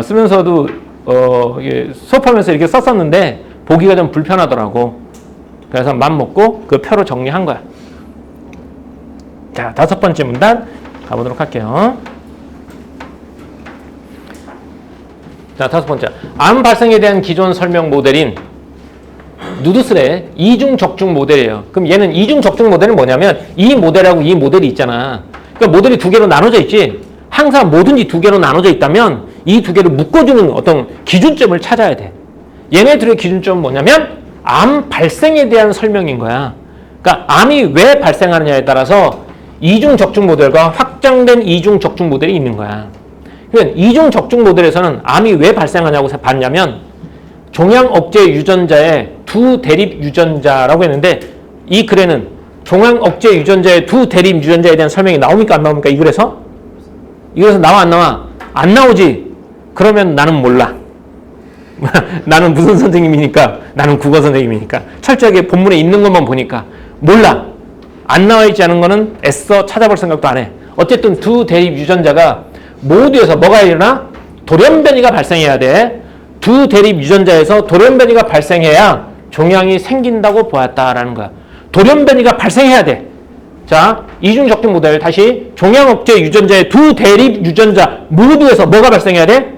쓰면서도, 이게 수업하면서 이렇게 썼었는데, 보기가 좀 불편하더라고. 그래서 맘 먹고 그 표로 정리한 거야. 자, 5번째 문단 가보도록 할게요. 자, 5번째. 암 발생에 대한 기존 설명 모델인 누드슬의 이중 적중 모델이에요. 그럼 얘는 이중 적중 모델은 뭐냐면 이 모델하고 이 모델이 있잖아. 그러니까 모델이 두 개로 나눠져 있지. 항상 뭐든지 두 개로 나눠져 있다면 이 두 개를 묶어주는 어떤 기준점을 찾아야 돼. 얘네들의 기준점은 뭐냐면 암 발생에 대한 설명인 거야. 그러니까 암이 왜 발생하느냐에 따라서 이중 적중 모델과 확장된 이중 적중 모델이 있는 거야. 그러니까 이중 적중 모델에서는 암이 왜 발생하냐고 봤냐면 종양 억제 유전자의 두 대립 유전자라고 했는데 이 글에는 종양 억제 유전자의 두 대립 유전자에 대한 설명이 나옵니까? 안 나옵니까? 이 글에서? 이글에서 나와 안 나와? 안 나오지? 그러면 나는 몰라. 나는 무슨 선생님이니까? 나는 국어 선생님이니까. 철저하게 본문에 있는 것만 보니까 몰라. 안 나와 있지 않은 거는 애써 찾아볼 생각도 안 해. 어쨌든 두 대립 유전자가 모두에서 뭐가 일어나? 돌연변이가 발생해야 돼. 두 대립 유전자에서 돌연변이가 발생해야 종양이 생긴다고 보았다라는 거야. 돌연변이가 발생해야 돼. 자, 이중 적중 모델 다시 종양 억제 유전자의 두 대립 유전자 모두에서 뭐가 발생해야 돼?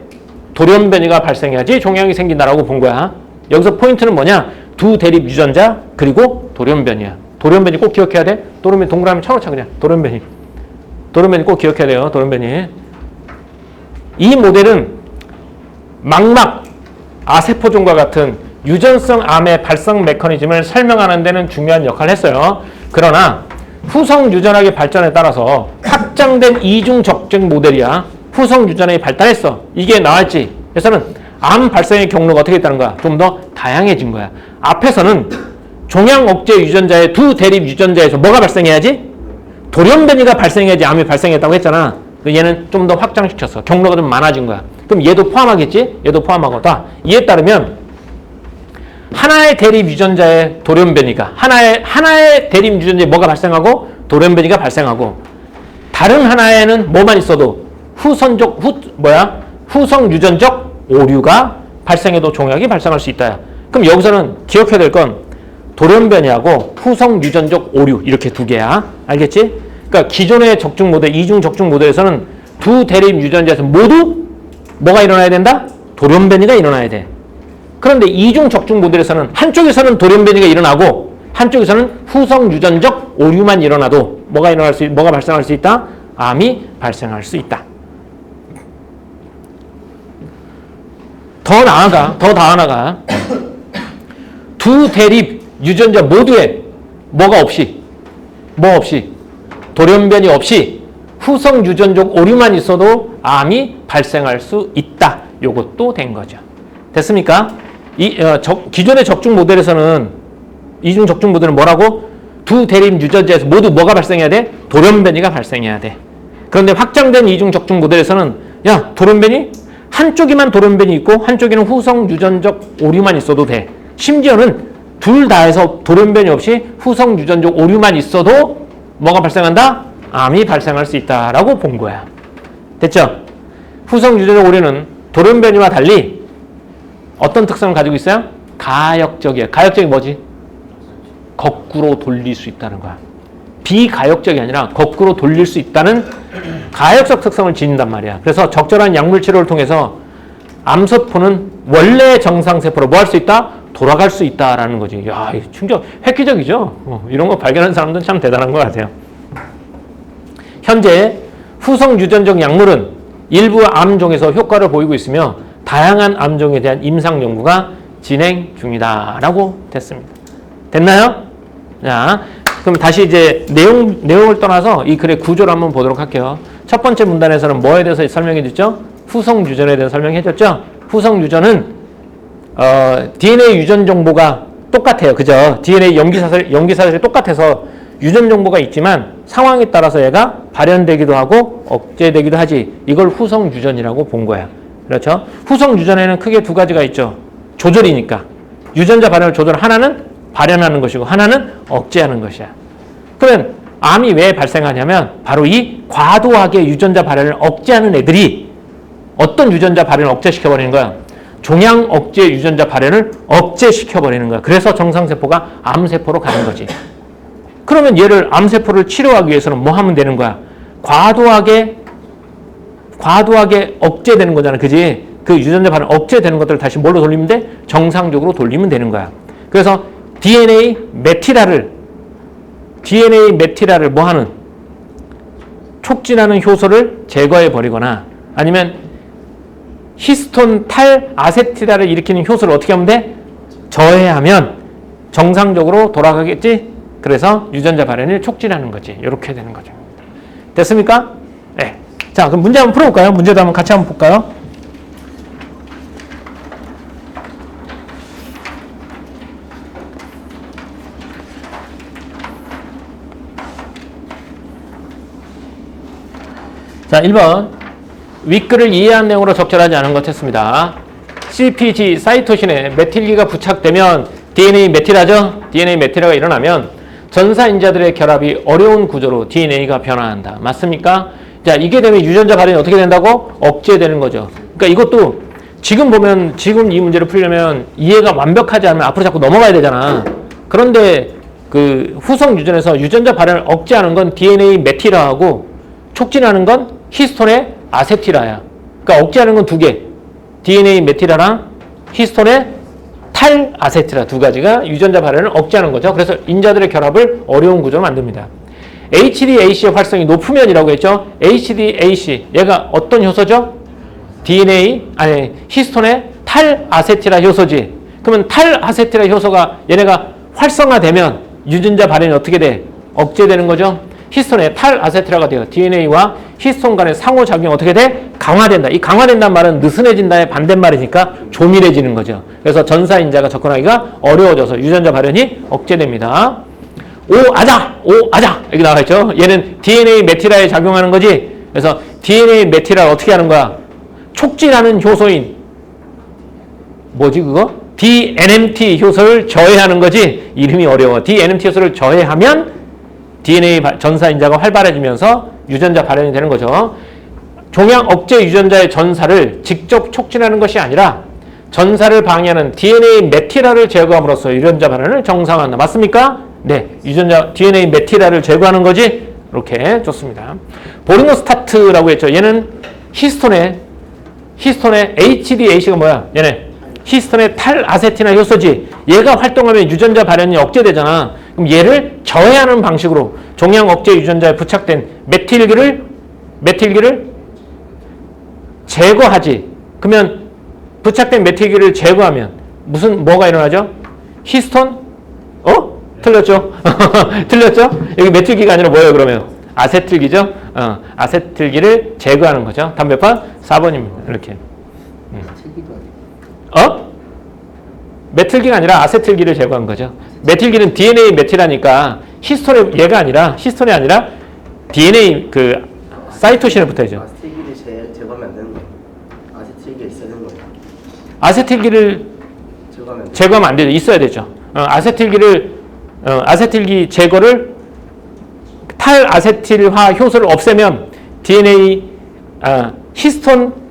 돌연변이가 발생해야지 종양이 생긴다라고 본 거야. 여기서 포인트는 뭐냐? 두 대립 유전자 그리고 돌연변이야. 돌연변이 꼭 기억해야 돼. 돌연변이 동그라미 쳐놓자 그냥. 돌연변이. 돌연변이 꼭 기억해야 돼요. 돌연변이. 이 모델은 망막 아세포종과 같은 유전성 암의 발생 메커니즘을 설명하는 데는 중요한 역할을 했어요. 그러나 후성 유전학의 발전에 따라서 확장된 이중 적중 모델이야. 후성 유전학이 발달했어. 이게 나왔지. 그래서는 암 발생의 경로가 어떻게 있다는 거야? 좀 더 다양해진 거야. 앞에서는 종양 억제 유전자의 두 대립 유전자에서 뭐가 발생해야지? 돌연변이가 발생해야지 암이 발생했다고 했잖아. 얘는 좀 더 확장시켰어. 경로가 좀 많아진 거야. 그럼 얘도 포함하겠지? 얘도 포함하거다. 이에 따르면 하나의 대립 유전자의 돌연변이가 하나의 대립 유전자에 뭐가 발생하고 돌연변이가 발생하고 다른 하나에는 뭐만 있어도 후성 유전적 오류가 발생해도 종양이 발생할 수 있다. 그럼 여기서는 기억해야 될 건 돌연변이하고 후성 유전적 오류 이렇게 두 개야. 알겠지? 그러니까 기존의 적중 모델, 이중 적중 모델에서는 두 대립 유전자에서 모두 뭐가 일어나야 된다? 돌연변이가 일어나야 돼. 그런데 이중 적중 모델에서는 한쪽에서는 돌연변이가 일어나고 한쪽에서는 후성 유전적 오류만 일어나도 뭐가 발생할 수 있다? 암이 발생할 수 있다. 더 나아가 두 대립 유전자 모두에 뭐 없이 돌연변이 없이 후성 유전적 오류만 있어도 암이 발생할 수 있다. 요것도 된 거죠. 됐습니까? 기존의 적중 모델에서는 이중 적중 모델은 뭐라고? 두 대립 유전자에서 모두 뭐가 발생해야 돼? 돌연변이가 발생해야 돼. 그런데 확장된 이중 적중 모델에서는 야, 돌연변이? 한쪽에만 돌연변이 있고 한쪽에는 후성 유전적 오류만 있어도 돼. 심지어는 둘 다에서 돌연변이 없이 후성 유전적 오류만 있어도 뭐가 발생한다? 암이 발생할 수 있다라고 본 거야. 됐죠? 후성 유전적 오류는 돌연변이와 달리 어떤 특성을 가지고 있어요? 가역적이에요. 가역적이 뭐지? 거꾸로 돌릴 수 있다는 거야. 비가역적이 아니라 거꾸로 돌릴 수 있다는 가역적 특성을 지닌단 말이야. 그래서 적절한 약물 치료를 통해서 암세포는 원래 정상세포로 뭐 할 수 있다? 돌아갈 수 있다라는 거지. 야, 충격, 획기적이죠? 이런 거 발견한 사람들은 참 대단한 것 같아요. 현재 후성 유전적 약물은 일부 암종에서 효과를 보이고 있으며 다양한 암종에 대한 임상 연구가 진행 중이다라고 됐습니다. 됐나요? 자, 그럼 다시 이제 내용을 떠나서 이 글의 구조를 한번 보도록 할게요. 첫 번째 문단에서는 뭐에 대해서 설명해 줬죠? 후성 유전에 대해서 설명해 줬죠? 후성 유전은 DNA 유전 정보가 똑같아요. 그죠? DNA 염기사슬이 똑같아서 유전 정보가 있지만 상황에 따라서 얘가 발현되기도 하고 억제되기도 하지. 이걸 후성 유전이라고 본 거야. 그렇죠? 후성 유전에는 크게 두 가지가 있죠. 조절이니까. 유전자 발현을 조절, 하나는 발현하는 것이고 하나는 억제하는 것이야. 그러면 암이 왜 발생하냐면 바로 이 과도하게 유전자 발현을 억제하는 애들이 어떤 유전자 발현을 억제시켜버리는 거야? 종양 억제 유전자 발현을 억제시켜버리는 거야. 그래서 정상세포가 암세포로 가는 거지. 그러면 얘를 암세포를 치료하기 위해서는 뭐 하면 되는 거야? 과도하게 억제되는 거잖아. 그지? 그 유전자 발현 억제되는 것들을 다시 뭘로 돌리면 돼? 정상적으로 돌리면 되는 거야. 그래서 DNA 메티라를 뭐 하는? 촉진하는 효소를 제거해 버리거나 아니면 히스톤 탈 아세틸라를 일으키는 효소를 어떻게 하면 돼? 저해하면 정상적으로 돌아가겠지? 그래서 유전자 발현을 촉진하는 거지. 이렇게 되는 거죠. 됐습니까? 네. 자, 그럼 문제 한번 풀어볼까요? 문제도 한번 같이 한번 볼까요? 자, 1번. 윗글을 이해한 내용으로 적절하지 않은 것 했습니다. CpG 사이토신에 메틸기가 부착되면 DNA 메틸하죠? DNA 메틸화가 일어나면 전사인자들의 결합이 어려운 구조로 DNA가 변화한다. 맞습니까? 자, 이게 되면 유전자 발현이 어떻게 된다고? 억제되는 거죠. 그러니까 이것도 지금 보면 지금 이 문제를 풀려면 이해가 완벽하지 않으면 앞으로 자꾸 넘어가야 되잖아. 그런데 그 후성 유전에서 유전자 발현을 억제하는 건 DNA 메틸화하고 촉진하는 건 히스톤의 아세틸화야. 그러니까 억제하는 건 두 개. DNA 메틸화랑 히스톤의 탈 아세틸화 두 가지가 유전자 발현을 억제하는 거죠. 그래서 인자들의 결합을 어려운 구조로 만듭니다. HDAC의 활성이 높으면이라고 했죠. HDAC 얘가 어떤 효소죠? 히스톤의 탈 아세틸화 효소지. 그러면 탈 아세틸화 효소가 얘네가 활성화되면 유전자 발현이 어떻게 돼? 억제되는 거죠. 히스톤의 탈 아세틸화가 돼요. DNA와 히스톤 간의 상호작용이 어떻게 돼? 강화된다. 이 강화된다는 말은 느슨해진다의 반대말이니까 조밀해지는 거죠. 그래서 전사인자가 접근하기가 어려워져서 유전자 발현이 억제됩니다. 오아자! 여기 나와 있죠. 얘는 DNA 메틸화에 작용하는 거지. 그래서 DNA 메틸화를 어떻게 하는 거야? 촉진하는 효소인 뭐지 그거? DNMT 효소를 저해하는 거지. 이름이 어려워. DNMT 효소를 저해하면 DNA 전사인자가 활발해지면서 유전자 발현이 되는 거죠. 종양 억제 유전자의 전사를 직접 촉진하는 것이 아니라 전사를 방해하는 DNA 메틸화를 제거함으로써 유전자 발현을 정상화한다. 맞습니까? 네. 유전자 DNA 메틸화를 제거하는 거지. 이렇게 좋습니다. 보리노스타트라고 했죠. 얘는 히스톤의 HDAC가 뭐야? 얘네 히스톤의 탈아세틸화 효소지. 얘가 활동하면 유전자 발현이 억제되잖아. 그럼 얘를 저해하는 방식으로 종양 억제 유전자에 부착된 메틸기를 제거하지. 그러면 부착된 메틸기를 제거하면 뭐가 일어나죠? 히스톤? 틀렸죠? 틀렸죠? 여기 메틸기가 아니라 뭐예요, 그러면? 아세틸기죠? 아세틸기를 제거하는 거죠. 답 몇 번? 4번입니다. 이렇게. 메틸기가 아니라 아세틸기를 제거한 거죠. 메틸기는 DNA 메틸하니까 히스톤이 아니라 DNA 그 사이토신에 붙어야죠. 아세틸기를 제거하면 안 되는 거예요. 아세틸기가 있어야 되는 거예요. 아세틸기를 제거하면 안 되죠. 있어야 되죠. 아세틸기 제거를 탈아세틸화 효소를 없애면 DNA 히스톤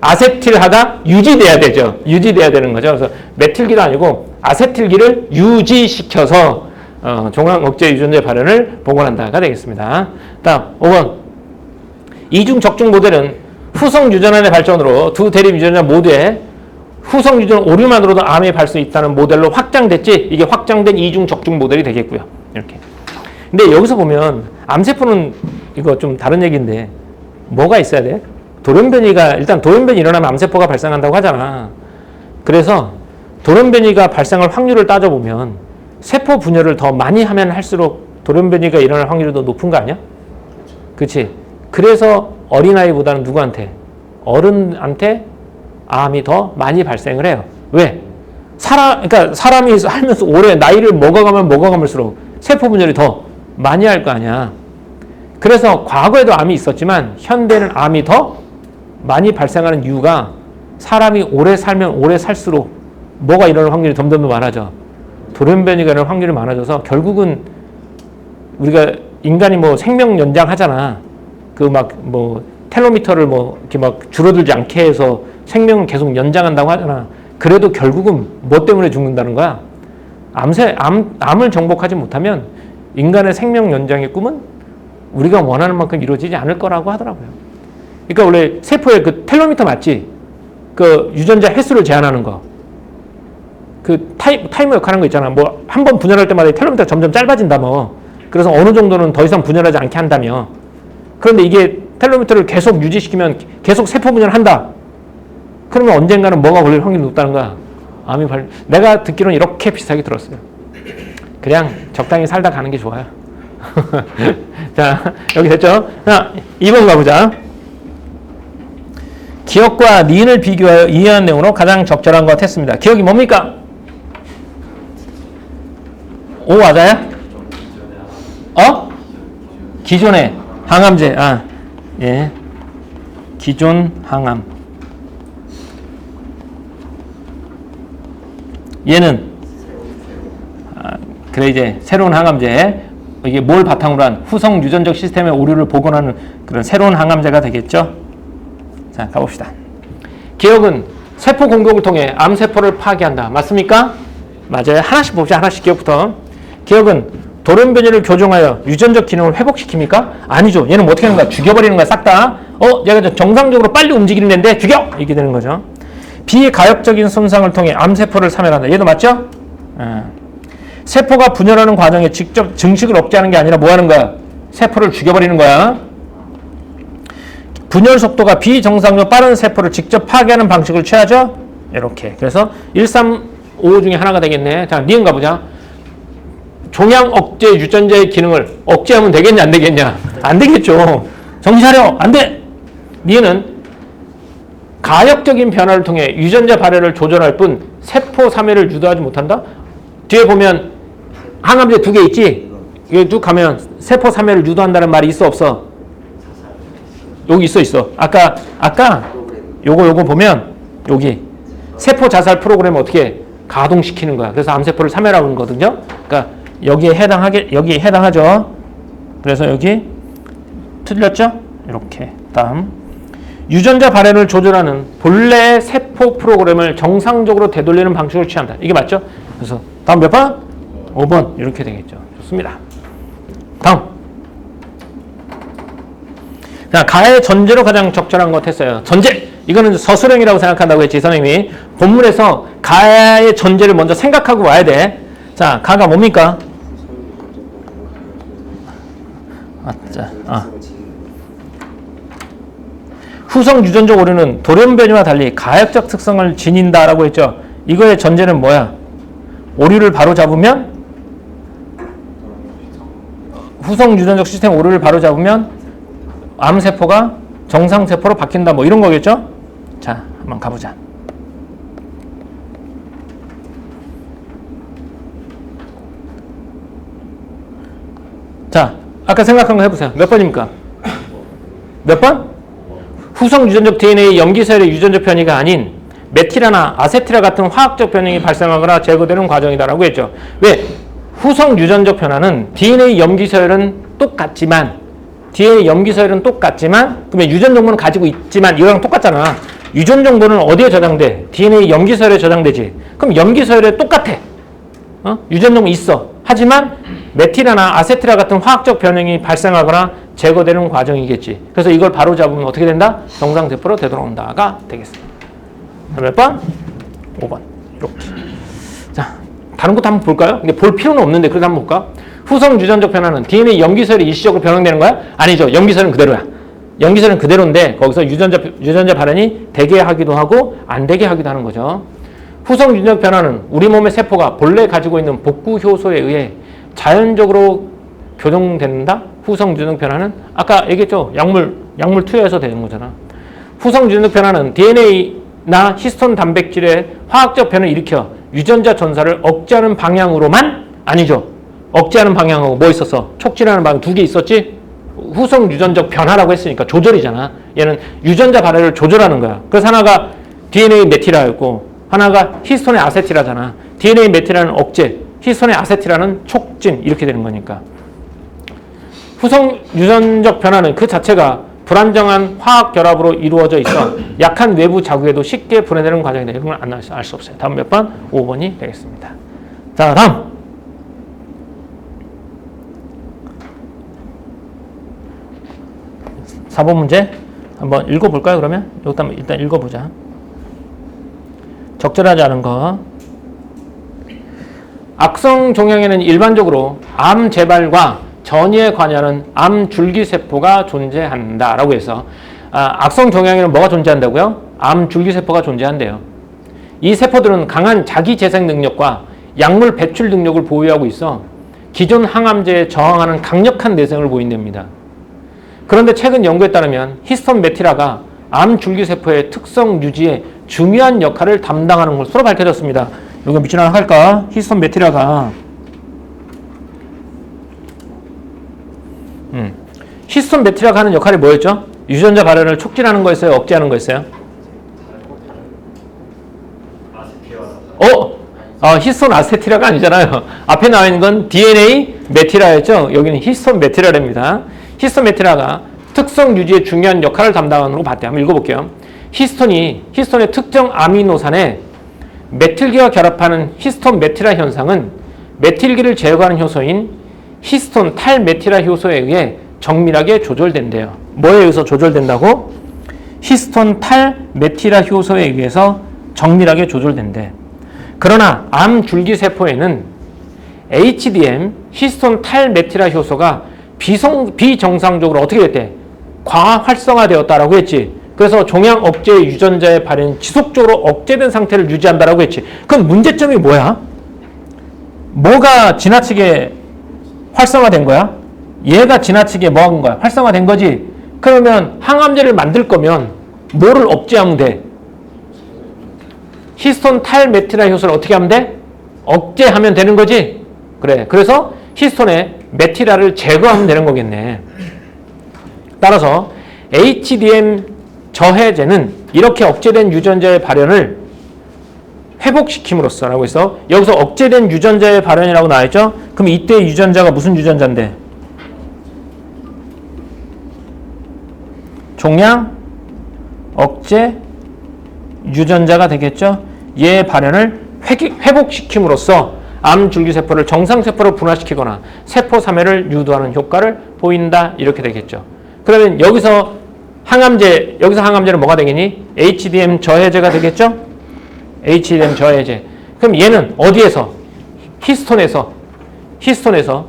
아세틸화가 유지돼야 되죠. 유지돼야 되는 거죠. 그래서 메틸기도 아니고 아세틸기를 유지시켜서 종양 억제 유전자 발현을 복원한다가 되겠습니다. 다음 5번. 이중 적중 모델은 후성 유전환의 발전으로 두 대립 유전자 모두에 후성 유전 오류만으로도 암이 발 수 있다는 모델로 확장됐지. 이게 확장된 이중 적중 모델이 되겠고요. 이렇게. 근데 여기서 보면 암세포는 이거 좀 다른 얘기인데 뭐가 있어야 돼? 일단 돌연변이 일어나면 암세포가 발생한다고 하잖아. 그래서 돌연변이가 발생할 확률을 따져보면 세포 분열을 더 많이 하면 할수록 돌연변이가 일어날 확률이 더 높은 거 아니야? 그렇지? 그래서 어린아이보다는 누구한테? 어른한테 암이 더 많이 발생을 해요. 왜? 그러니까 사람이 살면서 오래 나이를 먹어가면서록 세포 분열이 더 많이 할 거 아니야. 그래서 과거에도 암이 있었지만 현대는 암이 더 많이 발생하는 이유가 사람이 오래 살면 오래 살수록 뭐가 일어날 확률이 점점 더 많아져. 돌연변이가 일어날 확률이 많아져서 결국은 우리가 인간이 뭐 생명 연장하잖아. 그 막 뭐 텔로미터를 뭐 이렇게 막 줄어들지 않게 해서 생명을 계속 연장한다고 하잖아. 그래도 결국은 뭐 때문에 죽는다는 거야? 암을 정복하지 못하면 인간의 생명 연장의 꿈은 우리가 원하는 만큼 이루어지지 않을 거라고 하더라고요. 그러니까 원래 세포의 그 텔로미터 맞지? 그 유전자 횟수를 제한하는 거. 그 타이머 역할하는 거 있잖아. 뭐 한 번 분열할 때마다 텔로미터가 점점 짧아진다 뭐. 그래서 어느 정도는 더 이상 분열하지 않게 한다며. 그런데 이게 텔로미터를 계속 유지시키면 계속 세포 분열한다. 그러면 언젠가는 뭐가 걸릴 확률이 높다는 거야. 내가 듣기로는 이렇게 비슷하게 들었어요. 그냥 적당히 살다 가는 게 좋아요. 자, 여기 됐죠? 자, 2번 가보자. 기억과 니은을 비교하여 이해한 내용으로 가장 적절한 것 했습니다. 기억이 뭡니까? 오, 맞아요? 기존의 항암제. 예. 기존 항암. 얘는 그래 이제 새로운 항암제. 이게 뭘 바탕으로 한 후성 유전적 시스템의 오류를 복원하는 그런 새로운 항암제가 되겠죠. 자, 가봅시다. 기억은 세포 공격을 통해 암세포를 파괴한다. 맞습니까? 맞아요. 하나씩 봅시다. 하나씩 기억부터. 기억은 돌연변이를 교정하여 유전적 기능을 회복시킵니까? 아니죠. 얘는 뭐 어떻게 하는 거야? 죽여버리는 거야. 싹 다. 얘가 정상적으로 빨리 움직이는 애인데 죽여! 이렇게 되는 거죠. 비가역적인 손상을 통해 암세포를 사멸한다. 얘도 맞죠? 세포가 분열하는 과정에 직접 증식을 억제하는 게 아니라 뭐 하는 거야? 세포를 죽여버리는 거야. 분열 속도가 비정상적으로 빠른 세포를 직접 파괴하는 방식을 취하죠? 이렇게. 그래서 1, 3, 5 중에 하나가 되겠네. 자, 니은 가보자. 종양 억제 유전자의 기능을 억제하면 되겠냐, 안 되겠냐? 안 되겠죠. 정신 차려! 안 돼! 니은은 가역적인 변화를 통해 유전자 발현을 조절할 뿐 세포 사멸을 유도하지 못한다? 뒤에 보면 항암제 2개 있지? 이게 쭉 가면 세포 사멸을 유도한다는 말이 있어, 없어? 여기 있어. 아까 요거 보면 여기 세포 자살 프로그램을 어떻게 가동시키는 거야. 그래서 암세포를 사멸하는 거거든요. 그러니까 여기에 해당하죠. 그래서 여기 틀렸죠? 이렇게. 다음. 유전자 발현을 조절하는 본래의 세포 프로그램을 정상적으로 되돌리는 방식을 취한다. 이게 맞죠? 그래서 다음 몇 번? 5번. 이렇게 되겠죠. 좋습니다. 다음. 자, 가의 전제로 가장 적절한 것 했어요. 전제! 이거는 서술형이라고 생각한다고 했지, 선생님이. 본문에서 가의 전제를 먼저 생각하고 와야 돼. 자, 가가 뭡니까? 후성 유전적 오류는 돌연변이와 달리 가역적 특성을 지닌다라고 했죠. 이거의 전제는 뭐야? 오류를 바로잡으면 후성 유전적 시스템 오류를 바로잡으면 암세포가 정상세포로 바뀐다 뭐 이런 거겠죠? 자, 한번 가보자. 자, 아까 생각한 거 해보세요. 몇 번입니까? 몇 번? 후성 유전적 DNA 염기서열의 유전적 변이가 아닌 메티라나 아세티라 같은 화학적 변형이 발생하거나 제거되는 과정이다라고 했죠. 왜? 후성 유전적 변화는 DNA 염기서열은 똑같지만 그러면 유전 정보는 가지고 있지만 이거랑 똑같잖아. 유전 정보는 어디에 저장돼? DNA 염기서열에 저장되지. 그럼 염기서열에 똑같아. 유전 정보 있어. 하지만 메티라나 아세티라 같은 화학적 변형이 발생하거나 제거되는 과정이겠지. 그래서 이걸 바로 잡으면 어떻게 된다? 정상세포로 되돌아온다가 되겠습니다. 몇 번? 5번. 이렇게. 자, 다른 것도 한번 볼까요? 근데 볼 필요는 없는데 그래도 한번 볼까? 후성 유전적 변화는 DNA 염기서열이 일시적으로 변형되는 거야? 아니죠. 염기서열은 그대로야. 염기서열은 그대로인데 거기서 유전자 발현이 되게 하기도 하고 안 되게 하기도 하는 거죠. 후성 유전적 변화는 우리 몸의 세포가 본래 가지고 있는 복구 효소에 의해 자연적으로 교정된다? 후성 유전적 변화는 아까 얘기했죠. 약물 투여해서 되는 거잖아. 후성 유전적 변화는 DNA나 히스톤 단백질의 화학적 변화를 일으켜 유전자 전사를 억제하는 방향으로만 아니죠. 억제하는 방향하고 뭐 있었어? 촉진하는 방향 두 개 있었지? 후성 유전적 변화라고 했으니까 조절이잖아. 얘는 유전자 발현을 조절하는 거야. 그래서 하나가 DNA 메티라였고 하나가 히스톤의 아세티라잖아. DNA 메티라는 억제, 히스톤의 아세티라는 촉진 이렇게 되는 거니까. 후성 유전적 변화는 그 자체가 불안정한 화학 결합으로 이루어져 있어 약한 외부 자극에도 쉽게 분해되는 과정이다. 이런 걸 알 수 없어요. 다음 몇 번? 5번이 되겠습니다. 자, 다음. 사 번 문제 한번 읽어볼까요? 그러면 이것도 한번 일단 읽어보자. 적절하지 않은 거. 악성 종양에는 일반적으로 암 재발과 전이에 관여하는 암 줄기세포가 존재한다라고 해서 악성 종양에는 뭐가 존재한다고요? 암 줄기세포가 존재한대요. 이 세포들은 강한 자기 재생 능력과 약물 배출 능력을 보유하고 있어 기존 항암제에 저항하는 강력한 내성을 보인답니다. 그런데 최근 연구에 따르면 히스톤 메티라가 암 줄기세포의 특성 유지에 중요한 역할을 담당하는 것으로 밝혀졌습니다. 이거 밑줄 하나 할까? 히스톤 메티라가 히스톤 메티라가 하는 역할이 뭐였죠? 유전자 발현을 촉진하는 거였어요? 억제하는 거였어요? 히스톤 아세티라가 아니잖아요. 앞에 나와 있는 건 DNA 메티라였죠? 여기는 히스톤 메티라랍니다. 히스톤 메티라가 특성 유지에 중요한 역할을 담당하는 걸 봤대요. 한번 읽어볼게요. 히스톤의 특정 아미노산에 메틸기와 결합하는 히스톤 메티라 현상은 메틸기를 제거하는 효소인 히스톤 탈메티라 효소에 의해 정밀하게 조절된대요. 뭐에 의해서 조절된다고? 히스톤 탈메티라 효소에 의해서 정밀하게 조절된대. 그러나 암 줄기세포에는 HDM, 히스톤 탈메티라 효소가 비정상적으로 어떻게 됐대? 과활성화되었다라고 했지. 그래서 종양 억제 유전자의 발현이 지속적으로 억제된 상태를 유지한다라고 했지. 그럼 문제점이 뭐야? 뭐가 지나치게 활성화된 거야? 얘가 지나치게 뭐 한 거야? 활성화된 거지. 그러면 항암제를 만들 거면 뭐를 억제하면 돼? 히스톤 탈메티라 효소를 어떻게 하면 돼? 억제하면 되는 거지. 그래. 그래서 히스톤의 메티라를 제거하면 되는 거겠네. 따라서 HDM 저해제는 이렇게 억제된 유전자의 발현을 회복시킴으로써 라고 해서 여기서 억제된 유전자의 발현이라고 나와있죠? 그럼 이때 유전자가 무슨 유전자인데? 종양 억제 유전자가 되겠죠? 얘의 발현을 회복시킴으로써 암 줄기세포를 정상세포로 분화시키거나 세포 사멸을 유도하는 효과를 보인다. 이렇게 되겠죠. 그러면 여기서 항암제는 뭐가 되겠니? HDM 저해제가 되겠죠? HDM 저해제. 그럼 얘는 어디에서? 히스톤에서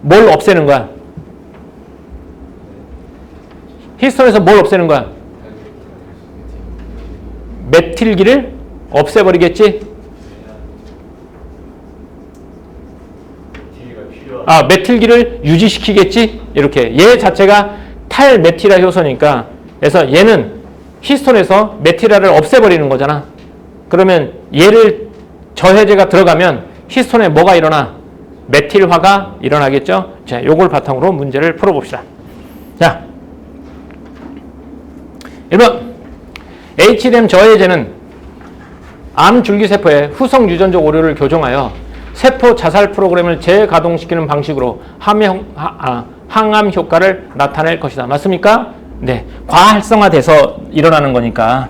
뭘 없애는 거야? 히스톤에서 뭘 없애는 거야? 메틸기를 없애버리겠지? 메틸기를 유지시키겠지? 이렇게. 얘 자체가 탈메티라 효소니까 그래서 얘는 히스톤에서 메티라를 없애버리는 거잖아. 그러면 얘를 저해제가 들어가면 히스톤에 뭐가 일어나? 메틸화가 일어나겠죠? 자, 요걸 바탕으로 문제를 풀어봅시다. 자, 1번 HDM 저해제는 암 줄기세포의 후성 유전적 오류를 교정하여 세포 자살 프로그램을 재가동시키는 방식으로 항암 효과를 나타낼 것이다. 맞습니까? 네. 과활성화돼서 일어나는 거니까.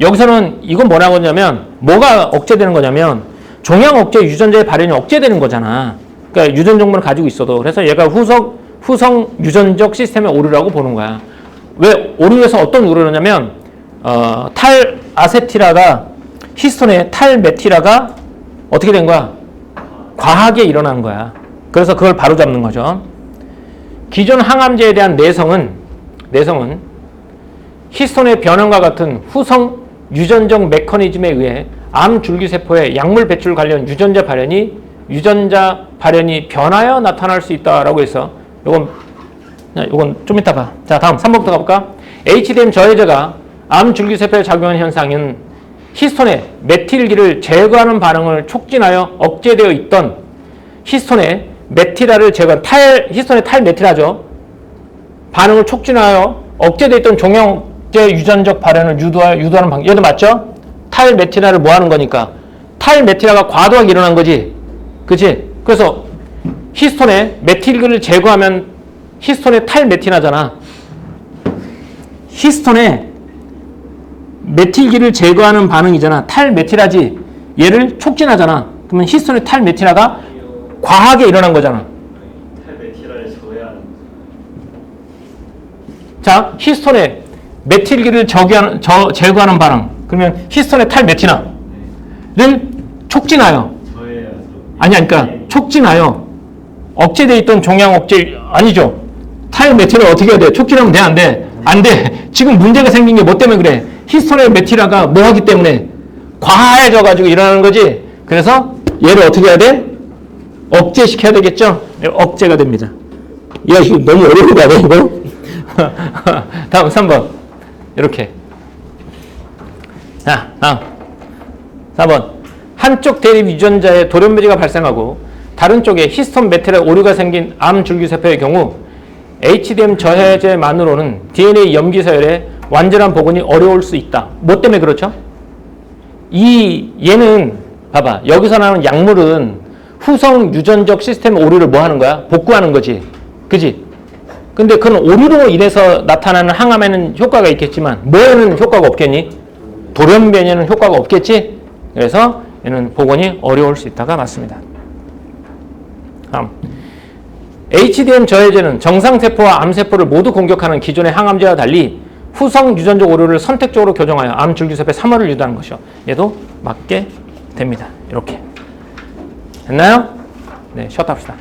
여기서는 이건 뭐라고 하냐면 뭐가 억제되는 거냐면 종양 억제 유전자의 발현이 억제되는 거잖아. 그러니까 유전 정보를 가지고 있어도. 그래서 얘가 후성 유전적 시스템의 오류라고 보는 거야. 왜 오류에서 어떤 오류냐면 탈아세티라가 히스톤의 탈메티라가 어떻게 된 거야? 과하게 일어난 거야. 그래서 그걸 바로잡는 거죠. 기존 항암제에 대한 내성은 히스톤의 변형과 같은 후성 유전적 메커니즘에 의해 암 줄기세포의 약물 배출 관련 유전자 발현이 변하여 나타날 수 있다라고 해서 요건 좀 이따 봐. 자, 다음 3번부터 가볼까? HDM 저해제가 암 줄기세포에 작용하는 현상은 히스톤의 메틸기를 제거하는 반응을 촉진하여 억제되어 있던 히스톤의 메티라를 제거한 히스톤의 탈메티라죠. 반응을 촉진하여 억제되어 있던 종양제 유전적 발현을 유도하는 방법. 얘도 맞죠? 탈메티라를 뭐 하는 거니까. 탈메티라가 과도하게 일어난 거지. 그치? 그래서 히스톤의 메틸기를 제거하면 히스톤의 탈메티라잖아. 히스톤의 메틸기를 제거하는 반응이잖아. 탈메티라지. 얘를 촉진하잖아. 그러면 히스톤의 탈메티라가 과하게 일어난 거잖아. 탈메티라를 저해야 하는. 자, 히스톤의 메틸기를 제거하는 반응. 그러면 히스톤의 탈메티라를 촉진하여. 저해야죠. 아니, 그러니까 촉진하여 억제돼 있던 종양 억제 아니죠. 탈메티라를 어떻게 해야 돼? 촉진하면 돼, 안 돼? 안 돼. 지금 문제가 생긴 게 뭐 때문에 그래? 히스톤의 메티라가 뭐 하기 때문에 과해져 가지고 일어나는 거지. 그래서 얘를 어떻게 해야 돼? 억제시켜야 되겠죠? 억제가 됩니다. 야, 이거 너무 어려운 거 아니야, 이거? 다음 3번. 이렇게. 자, 다음. 4번. 한쪽 대립 유전자에 돌연변이가 발생하고 다른 쪽에 히스톤 메틸에 오류가 생긴 암 줄기세포의 경우 HDM 저해제만으로는 DNA 염기 서열의 완전한 복원이 어려울 수 있다. 뭐 때문에 그렇죠? 얘는 봐봐. 여기서 나오는 약물은 후성 유전적 시스템 오류를 뭐 하는 거야? 복구하는 거지. 그지? 근데 그런 오류로 인해서 나타나는 항암에는 효과가 있겠지만 뭐에는 효과가 없겠니? 돌연변이에는 효과가 없겠지? 그래서 얘는 복원이 어려울 수 있다가 맞습니다. 다음. HDM 저해제는 정상세포와 암세포를 모두 공격하는 기존의 항암제와 달리 후성 유전적 오류를 선택적으로 교정하여 암 줄기세포의 삼화를 유도하는 것이요. 얘도 맞게 됩니다. 이렇게. 됐나요? 네, 쉬었다 합시다.